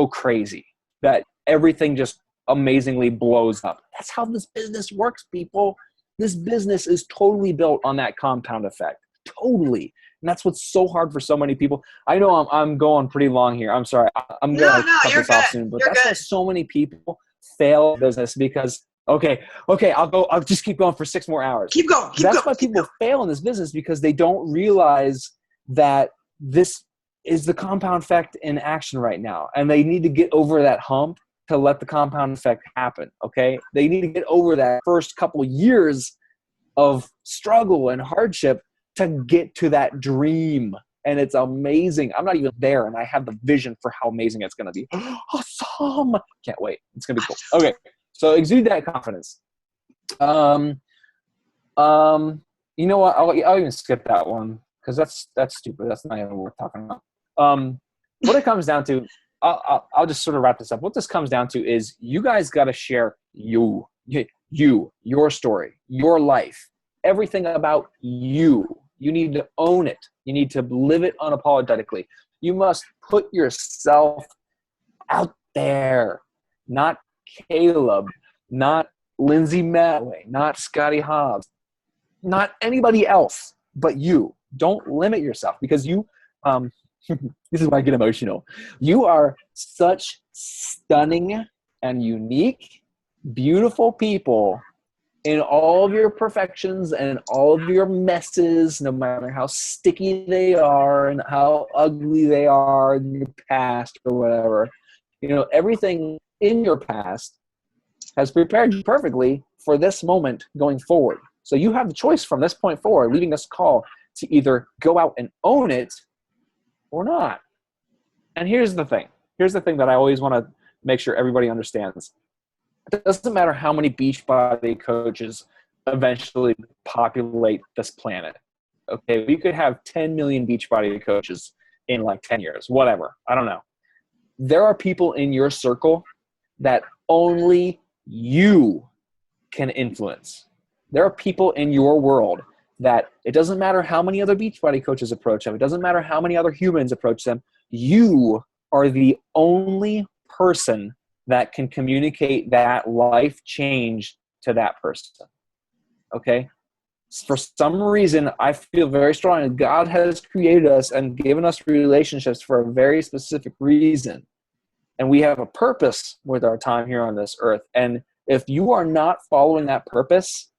crazy. That everything just amazingly blows up. That's how this business works, people. This business is totally built on that compound effect. Totally. And that's what's so hard for so many people. I know I'm going pretty long here. I'm sorry. I'm going to cut this off soon. But that's why so many people fail business because, okay, I'll just keep going for 6 more hours. Keep going. That's why people fail in this business, because they don't realize that this is the compound effect in action right now. And they need to get over that hump to let the compound effect happen, okay? They need to get over that first couple years of struggle and hardship to get to that dream. And it's amazing. I'm not even there, and I have the vision for how amazing it's going to be. Awesome. Can't wait. It's going to be cool. Okay, so exude that confidence. You know what? I'll even skip that one because that's stupid. That's not even worth talking about. What it comes down to, I'll just sort of wrap this up. What this comes down to is you guys got to share your story, your life, everything about you. You need to own it. You need to live it unapologetically. You must put yourself out there, not Caleb, not Lindsay Matway, not Scotty Hobbs, not anybody else but you. Don't limit yourself because you this is why I get emotional. You are such stunning and unique, beautiful people in all of your perfections and all of your messes, no matter how sticky they are and how ugly they are in your past or whatever. You know, everything in your past has prepared you perfectly for this moment going forward. So you have the choice from this point forward, leaving this call, to either go out and own it or not. And here's the thing. Here's the thing that I always want to make sure everybody understands. It doesn't matter how many Beachbody coaches eventually populate this planet. Okay, we could have 10 million Beachbody coaches in like 10 years, whatever. I don't know. There are people in your circle that only you can influence. There are people in your world that it doesn't matter how many other Beachbody coaches approach them. It doesn't matter how many other humans approach them. You are the only person that can communicate that life change to that person. Okay? For some reason, I feel very strongly God has created us and given us relationships for a very specific reason. And we have a purpose with our time here on this earth. And if you are not following that purpose,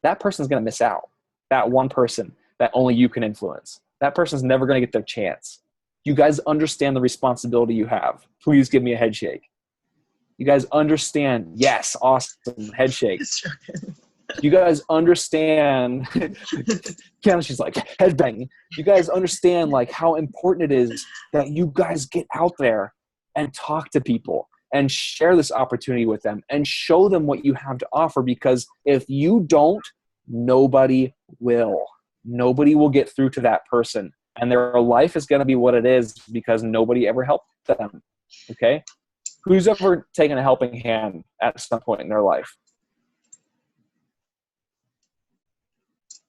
that person's going to miss out. That one person that only you can influence. That person's never going to get their chance. You guys understand the responsibility you have. Please give me a head shake. You guys understand. Yes, awesome. Head shake. You guys understand. She's like, head banging. You guys understand like how important it is that you guys get out there and talk to people and share this opportunity with them and show them what you have to offer, because if you don't, nobody will. Nobody will get through to that person, and their life is going to be what it is because nobody ever helped them. Okay? Who's ever taken a helping hand at some point in their life?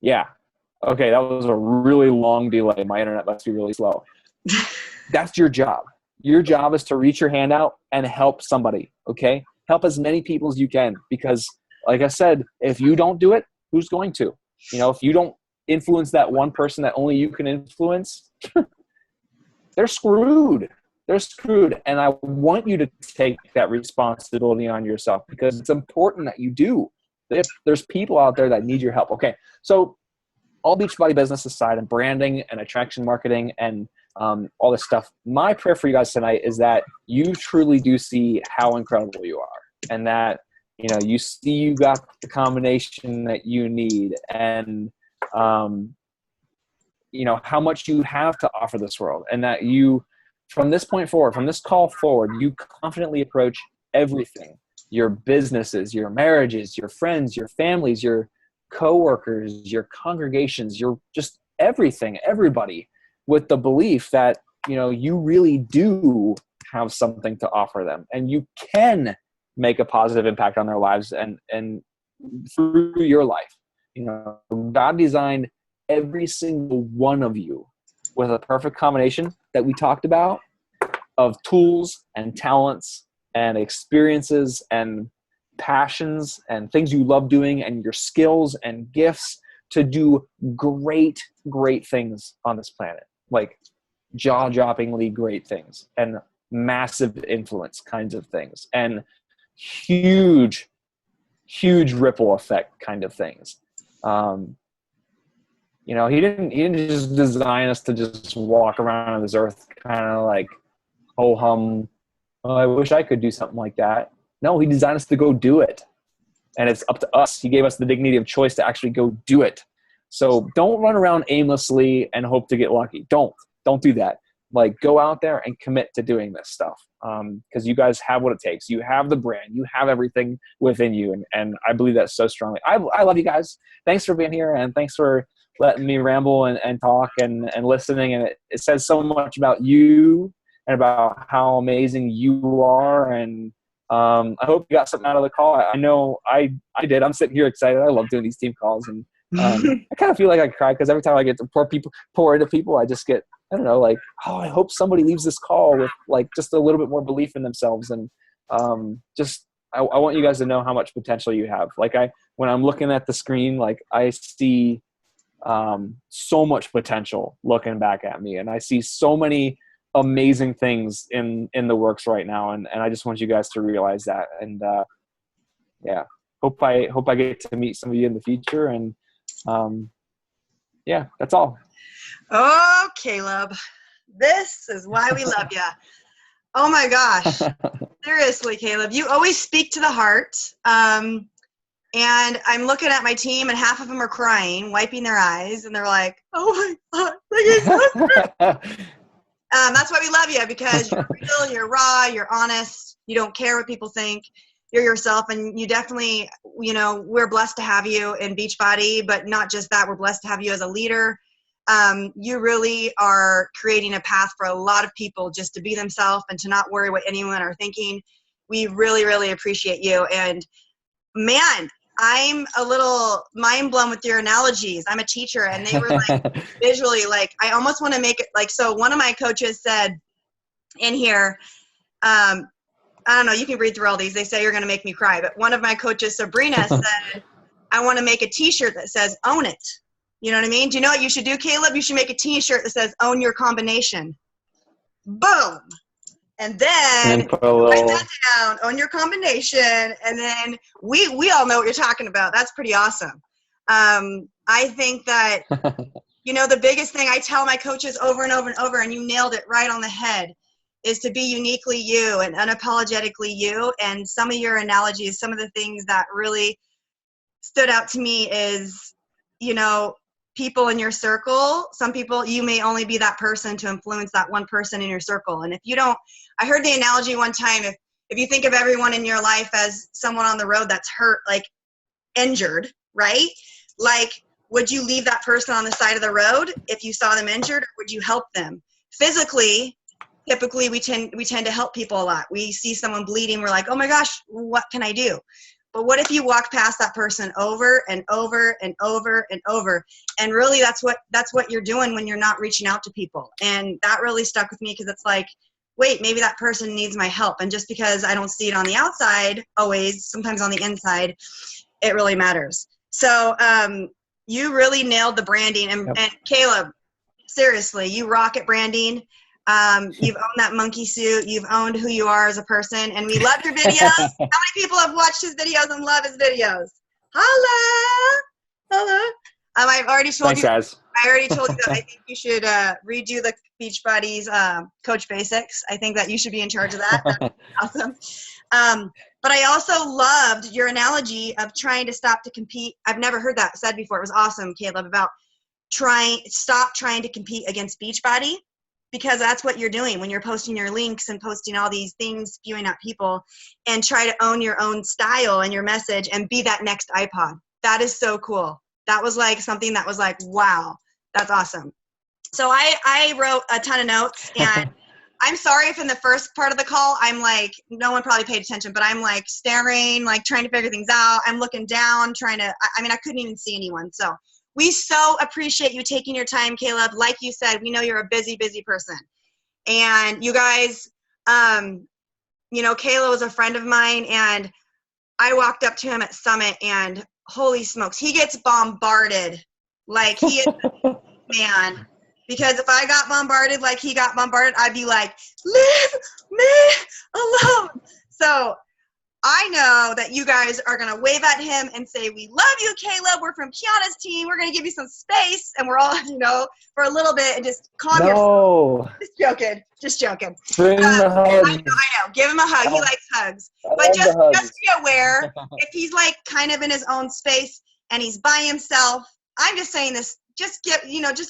Yeah. Okay, that was a really long delay. My internet must be really slow. That's your job. Your job is to reach your hand out and help somebody, okay? Help as many people as you can, because like I said, if you don't do it, who's going to? If you don't influence that one person that only you can influence, they're screwed. They're screwed. And I want you to take that responsibility on yourself, because it's important that you do. There's people out there that need your help. Okay, so all Beachbody business aside, and branding and attraction marketing and all this stuff, my prayer for you guys tonight is that you truly do see how incredible you are, and that you see you got the combination that you need, and how much you have to offer this world, and that you, from this point forward, from this call forward, you confidently approach everything: your businesses, your marriages, your friends, your families, your coworkers, your congregations, your just everything, everybody, with the belief that you really do have something to offer them, and you can make a positive impact on their lives and through your life. God designed every single one of you with a perfect combination that we talked about of tools and talents and experiences and passions and things you love doing, and your skills and gifts to do great things on this planet, like jaw-droppingly great things and massive influence kinds of things and huge ripple effect kind of things. He didn't just design us to just walk around on this earth kind of like ho hum, oh, I wish I could do something like that. No, he designed us to go do it. And it's up to us. He gave us the dignity of choice to actually go do it. So don't run around aimlessly and hope to get lucky. Don't do that. Like, go out there and commit to doing this stuff. Because you guys have what it takes. You have the brand. You have everything within you. And I believe that so strongly. I love you guys. Thanks for being here. And thanks for letting me ramble and talk and listening. And it says so much about you and about how amazing you are. And I hope you got something out of the call. I know I did. I'm sitting here excited. I love doing these team calls. And I kind of feel like I cry because every time I get to pour into people, I just get, I don't know, like, oh, I hope somebody leaves this call with like just a little bit more belief in themselves. And I want you guys to know how much potential you have. Like when I'm looking at the screen, like I see so much potential looking back at me, and I see so many amazing things in the works right now. And I just want you guys to realize that. And hope I get to meet some of you in the future. And that's all. Oh, Caleb, this is why we love you. Oh my gosh. Seriously, Caleb, you always speak to the heart. And I'm looking at my team, and half of them are crying, wiping their eyes, and they're like, oh my God. That's why we love you, because you're real, you're raw, you're honest, you don't care what people think, you're yourself, and you definitely, we're blessed to have you in Beachbody, but not just that, we're blessed to have you as a leader. You really are creating a path for a lot of people just to be themselves and to not worry what anyone are thinking. We really, really appreciate you. And man, I'm a little mind blown with your analogies. I'm a teacher, and they were like visually, like, I almost want to make it like, so one of my coaches said in here, I don't know, you can read through all these. They say you're going to make me cry. But one of my coaches, Sabrina, said, I want to make a t-shirt that says, own it. You know what I mean? Do you know what you should do, Caleb? You should make a t-shirt that says, own your combination. Boom. And then write that down, own your combination. And then we all know what you're talking about. That's pretty awesome. I think that, the biggest thing I tell my coaches over and over and over, and you nailed it right on the head, is to be uniquely you and unapologetically you. And some of your analogies, some of the things that really stood out to me is, people in your circle, some people, you may only be that person to influence that one person in your circle. And if you don't, I heard the analogy one time, if you think of everyone in your life as someone on the road that's hurt, like injured, right? Like, would you leave that person on the side of the road if you saw them injured, or would you help them? Physically, typically we tend to help people a lot. We see someone bleeding, we're like, oh my gosh, what can I do? But what if you walk past that person over and over and over and over? And really that's what you're doing when you're not reaching out to people. And that really stuck with me because it's like, wait, maybe that person needs my help. And just because I don't see it on the outside always, sometimes on the inside, it really matters. So you really nailed the branding. And Caleb, seriously, you rock at branding. You've owned that monkey suit. You've owned who you are as a person. And we love your videos. How many people have watched his videos and love his videos? Holla! Holla! I've already told Thanks, you. guys. I already told you that I think you should redo the Beachbodies Coach Basics. I think that you should be in charge of that. That's awesome. But I also loved your analogy of trying to stop to compete. I've never heard that said before. It was awesome, Caleb, about stop trying to compete against Beachbody, because that's what you're doing when you're posting your links and posting all these things, spewing at people, and try to own your own style and your message and be that next iPod. That is so cool. That was like something that was like, wow, that's awesome. So I wrote a ton of notes, and I'm sorry if in the first part of the call, I'm like, no one probably paid attention, but I'm like staring, like trying to figure things out. I'm looking down, I couldn't even see anyone. So we so appreciate you taking your time, Caleb. Like you said, we know you're a busy, busy person. And you guys, Caleb was a friend of mine, and I walked up to him at Summit, and holy smokes, he gets bombarded. Like, he is man. Because if I got bombarded like he got bombarded, I'd be like, leave me alone. So I know that you guys are going to wave at him and say, we love you, Caleb. We're from Kiana's team. We're going to give you some space. And we're all, for a little bit and just calm yourself. Just joking. Bring the hug. I know. Give him a hug. He likes hugs. But just be aware, if he's like kind of in his own space and he's by himself, I'm just saying this, just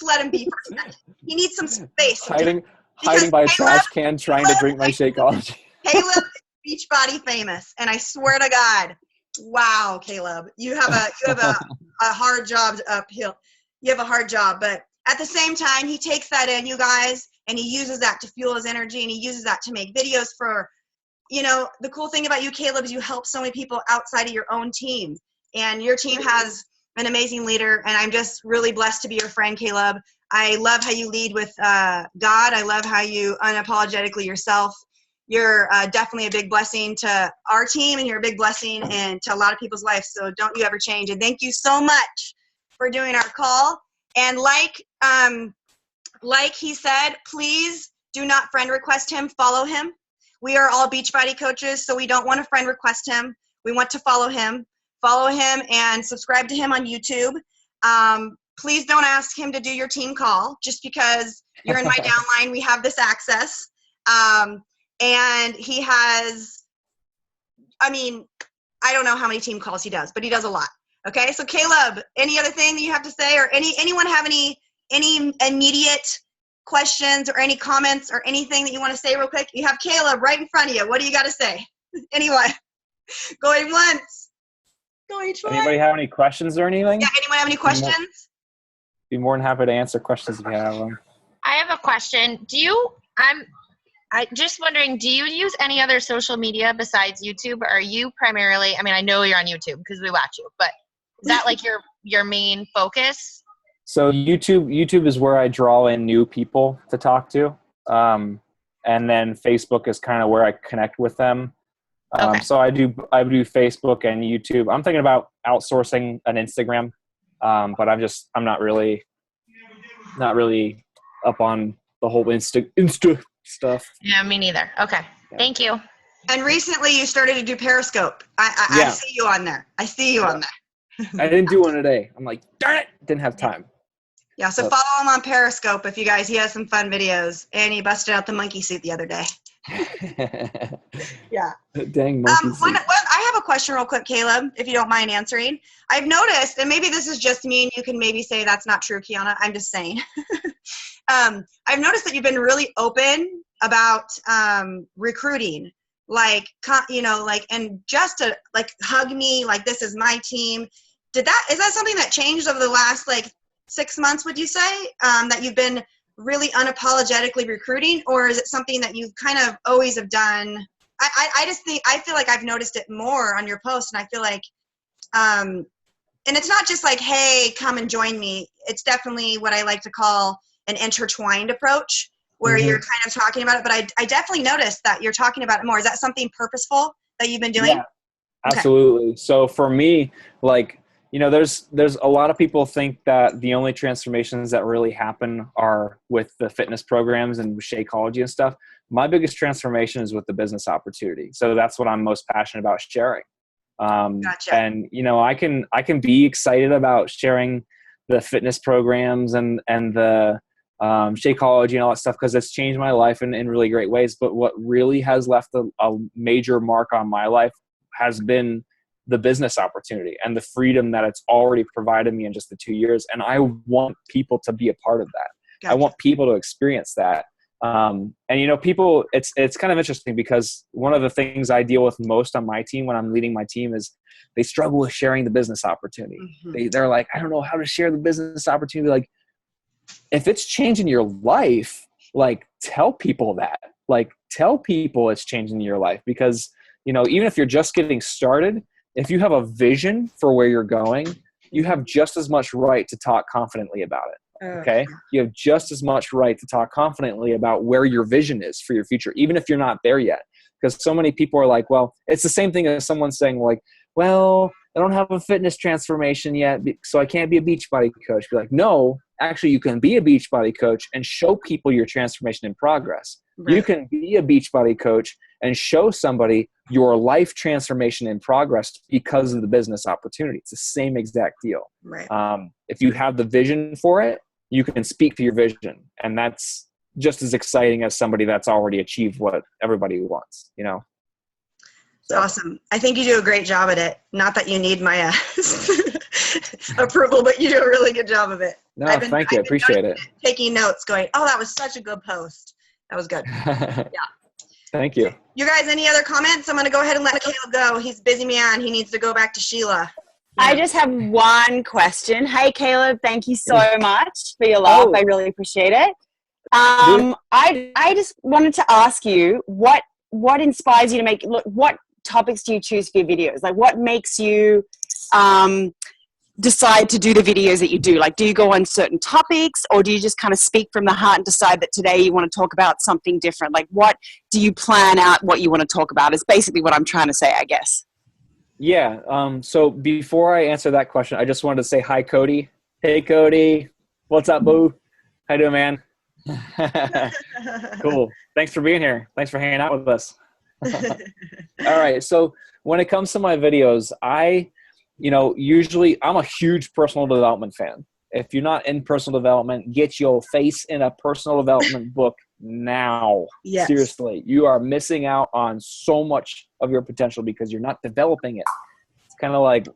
let him be for a second. He needs some space. Hiding by a trash can, trying to drink my Shakeology. Caleb is Beachbody famous, and I swear to God, wow, Caleb, you have a hard job uphill. You have a hard job, but at the same time, he takes that in, you guys, and he uses that to fuel his energy, and he uses that to make videos for, the cool thing about you, Caleb, is you help so many people outside of your own team, and your team has an amazing leader, and I'm just really blessed to be your friend, Caleb. I love how you lead with God. I love how you unapologetically yourself. You're definitely a big blessing to our team, and you're a big blessing and to a lot of people's lives. So don't you ever change. And thank you so much for doing our call. And like he said, please do not friend request him. Follow him. We are all Beachbody coaches, so we don't want to friend request him. We want to follow him. Follow him and subscribe to him on YouTube. Please don't ask him to do your team call just because you're in my downline. We have this access. And he has, I don't know how many team calls he does, but he does a lot. Okay, so Caleb, any other thing that you have to say, or anyone have any immediate questions or any comments or anything that you want to say real quick? You have Caleb right in front of you. What do you got to say? Anyone? Going once. Going twice. Anybody have any questions or anything? Yeah, anyone have any questions? Be more than happy to answer questions if you have them. I have a question. I'm just wondering, do you use any other social media besides YouTube? Or are you primarily, I know you're on YouTube because we watch you, but is that like your main focus? So YouTube is where I draw in new people to talk to. And then Facebook is kind of where I connect with them. Okay. So I do Facebook and YouTube. I'm thinking about outsourcing an Instagram. But I'm not really up on the whole Insta stuff. Yeah, me neither. Okay. Yeah. Thank you. And recently you started to do Periscope. I see you on there. On there. I didn't do one today. I'm like, darn it, didn't have time. Yeah, so follow him on Periscope if you guys, he has some fun videos. And he busted out the monkey suit the other day. Yeah. Dang monkey suit. I have a question real quick, Caleb, if you don't mind answering. I've noticed, and maybe this is just me, and you can maybe say that's not true, Kiana. I'm just saying. I've noticed that you've been really open about recruiting, and just to hug me, like this is my team. Is that something that changed over the last 6 months? Would you say that you've been really unapologetically recruiting, or is it something that you kind of always have done I just think, I feel like I've noticed it more on your posts, and I feel like, and it's not just like, hey, come and join me. It's definitely what I like to call an intertwined approach, where you're kind of talking about it, but I definitely noticed that you're talking about it more. Is that something purposeful that you've been doing? Yeah, absolutely. So for me, like, there's a lot of people think that the only transformations that really happen are with the fitness programs and Shakeology and stuff. My biggest transformation is with the business opportunity. So that's what I'm most passionate about sharing. Gotcha. And I can be excited about sharing the fitness programs and the Shakeology and all that stuff, because it's changed my life in really great ways. But what really has left a major mark on my life has been the business opportunity and the freedom that it's already provided me in just the 2 years. And I want people to be a part of that. Gotcha. I want people to experience that. And people, it's kind of interesting, because one of the things I deal with most on my team when I'm leading my team is they struggle with sharing the business opportunity. They're like, I don't know how to share the business opportunity. Like, if it's changing your life, like, tell people that. Like, tell people it's changing your life, because even if you're just getting started, if you have a vision for where you're going, you have just as much right to talk confidently about it. Okay. You have just as much right to talk confidently about where your vision is for your future, even if you're not there yet. Because so many people are like, well, it's the same thing as someone saying, like, well, I don't have a fitness transformation yet, so I can't be a Beachbody coach. Be like, no, actually, you can be a Beachbody coach and show people your transformation in progress. Right. You can be a Beachbody coach and show somebody your life transformation in progress because of the business opportunity. It's the same exact deal. Right. If you have the vision for it, you can speak to your vision, and that's just as exciting as somebody that's already achieved what everybody wants. So. Awesome. I think you do a great job at it. Not that you need my approval, but you do a really good job of it. No, thank you. I appreciate it. Taking notes, going, oh, that was such a good post. That was good. Yeah. Thank you. You guys, any other comments? I'm going to go ahead and let Caleb go. He's a busy man. He needs to go back to Sheila. Yeah. I just have one question. Hey, Caleb, thank you so much for your laugh. I really appreciate it. I just wanted to ask you, what inspires you to make, what topics do you choose for your videos? Like, what makes you decide to do the videos that you do? Like, do you go on certain topics, or do you just kind of speak from the heart and decide that today you want to talk about something different? Like, what do you plan out what you want to talk about is basically what I'm trying to say, I guess. Yeah. So before I answer that question, I just wanted to say hi, Cody. Hey, Cody. What's up, boo? How you doing, man? Cool. Thanks for being here. Thanks for hanging out with us. All right. So when it comes to my videos, usually I'm a huge personal development fan. If you're not in personal development, get your face in a personal development book now. Yes. Seriously, you are missing out on so much of your potential because you're not developing it. It's kind of like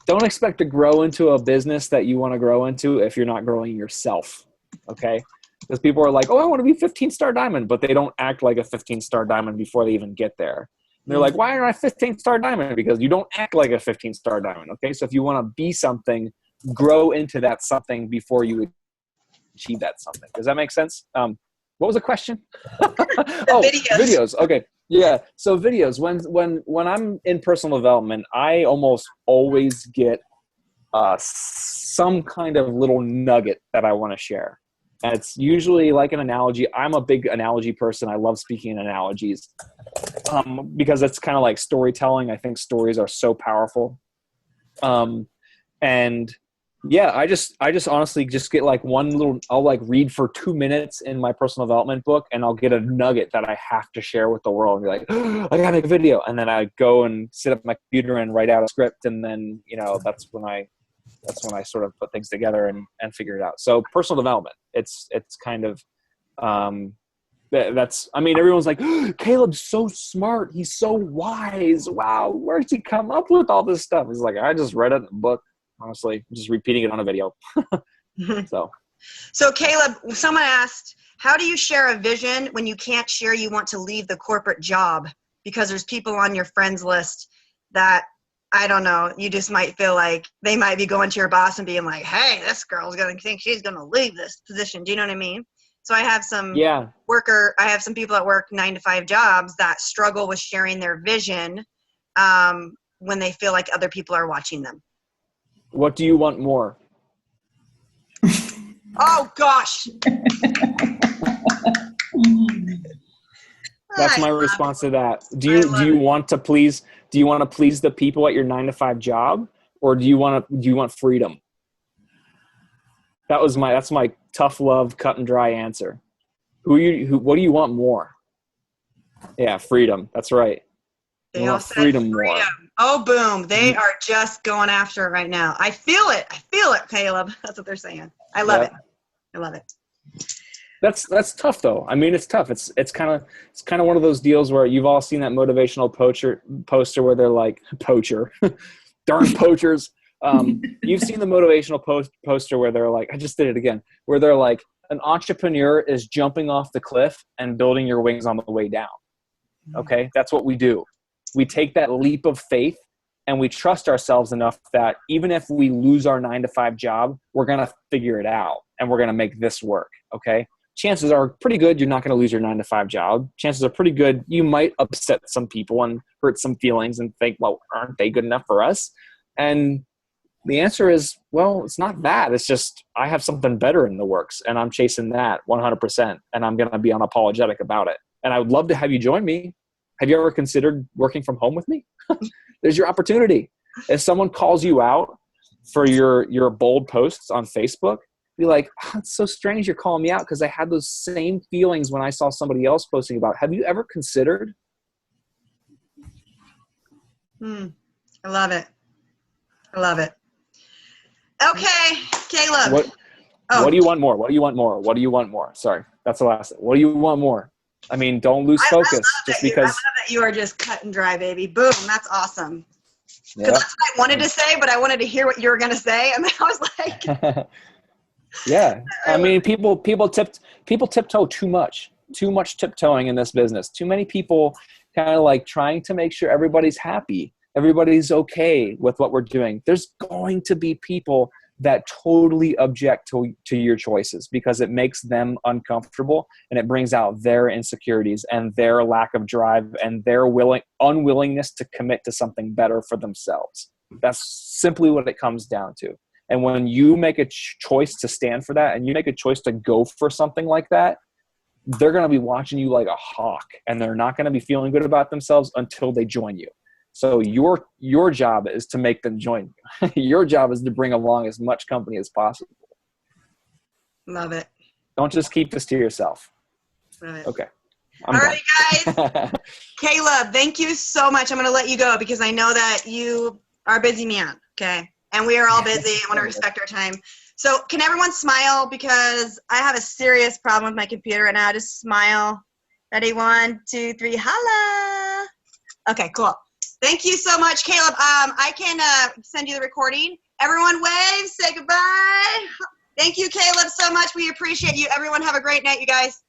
don't expect to grow into a business that you want to grow into if you're not growing yourself. Okay. Because people are like, oh, I want to be 15-star diamond, but they don't act like a 15-star diamond before they even get there. And they're like, why aren't I 15-star diamond? Because you don't act like a 15-star diamond. Okay. So if you want to be something, grow into that something before you achieve that something. Does that make sense? What was the question? Videos. Okay. Yeah. So videos, when I'm in personal development, I almost always get some kind of little nugget that I want to share. And it's usually like an analogy. I'm a big analogy person. I love speaking in analogies because it's kind of like storytelling. I think stories are so powerful. And yeah, I just honestly just get like I'll like read for 2 minutes in my personal development book, and I'll get a nugget that I have to share with the world and be like, oh, I gotta make a video. And then I go and sit up my computer and write out a script. And then, that's when I sort of put things together and figure it out. So personal development, it's kind of, everyone's like, oh, Caleb's so smart. He's so wise. Wow. Where'd he come up with all this stuff? He's like, I just read it in a book. Honestly, I'm just repeating it on a video. So Caleb, someone asked, how do you share a vision when you can't share you want to leave the corporate job? Because there's people on your friends list that, I don't know, you just might feel like they might be going to your boss and being like, hey, this girl's going to think she's going to leave this position. Do you know what I mean? So I have some Yeah. I have some people that work 9-to-5 jobs that struggle with sharing their vision when they feel like other people are watching them. What do you want more? Oh gosh. That's my response to that. Do you want to please the people at your 9-to-5 job, or do you want freedom? That's my tough love, cut and dry answer. What do you want more? Yeah, freedom. That's right. They We all want said freedom more. Oh, boom. They are just going after it right now. I feel it, Caleb. That's what they're saying. I love it. I love it. That's tough though. I mean, it's tough. It's kind of one of those deals where you've all seen that motivational poster where they're like, poacher, darn poachers. You've seen the motivational poster where they're like, I just did it again, where they're like, an entrepreneur is jumping off the cliff and building your wings on the way down. Okay, that's what we do. We take that leap of faith and we trust ourselves enough that even if we lose our 9-to-5 job, we're going to figure it out and we're going to make this work. Okay. Chances are pretty good you're not going to lose your 9-to-5 job. Chances are pretty good you might upset some people and hurt some feelings and think, well, aren't they good enough for us? And the answer is, well, it's not that. It's just I have something better in the works and I'm chasing that 100% and I'm going to be unapologetic about it. And I would love to have you join me. Have you ever considered working from home with me? There's your opportunity. If someone calls you out for your bold posts on Facebook, be like, oh, it's so strange you're calling me out because I had those same feelings when I saw somebody else posting about it. Have you ever considered? I love it. I love it. Okay, Caleb. What do you want more? What do you want more? What do you want more? Sorry, that's the last thing. What do you want more? I mean, don't lose focus just because. I love that you are just cut and dry, baby. Boom, that's awesome. Because Yeah. that's what I wanted to say, but I wanted to hear what you were going to say, and then I was like, Yeah, I mean, people tiptoe too much tiptoeing in this business. Too many people kind of like trying to make sure everybody's happy, everybody's okay with what we're doing. There's going to be people that totally object to your choices because it makes them uncomfortable and it brings out their insecurities and their lack of drive and their unwillingness to commit to something better for themselves. That's simply what it comes down to. And when you make a choice to stand for that and you make a choice to go for something like that, they're going to be watching you like a hawk and they're not going to be feeling good about themselves until they join you. So your job is to make them join you. Your job is to bring along as much company as possible. love it. Don't just keep this to yourself. Love it. Okay. All right, guys. Caleb, thank you so much. I'm going to let you go because I know that you are a busy man. Okay. And we are all busy. I want to respect our time. So can everyone smile because I have a serious problem with my computer right now. Just smile. Ready? 1, 2, 3. Holla. Okay, cool. Thank you so much, Caleb. I can send you the recording. Everyone wave. Say goodbye. Thank you, Caleb, so much. We appreciate you. Everyone have a great night, you guys.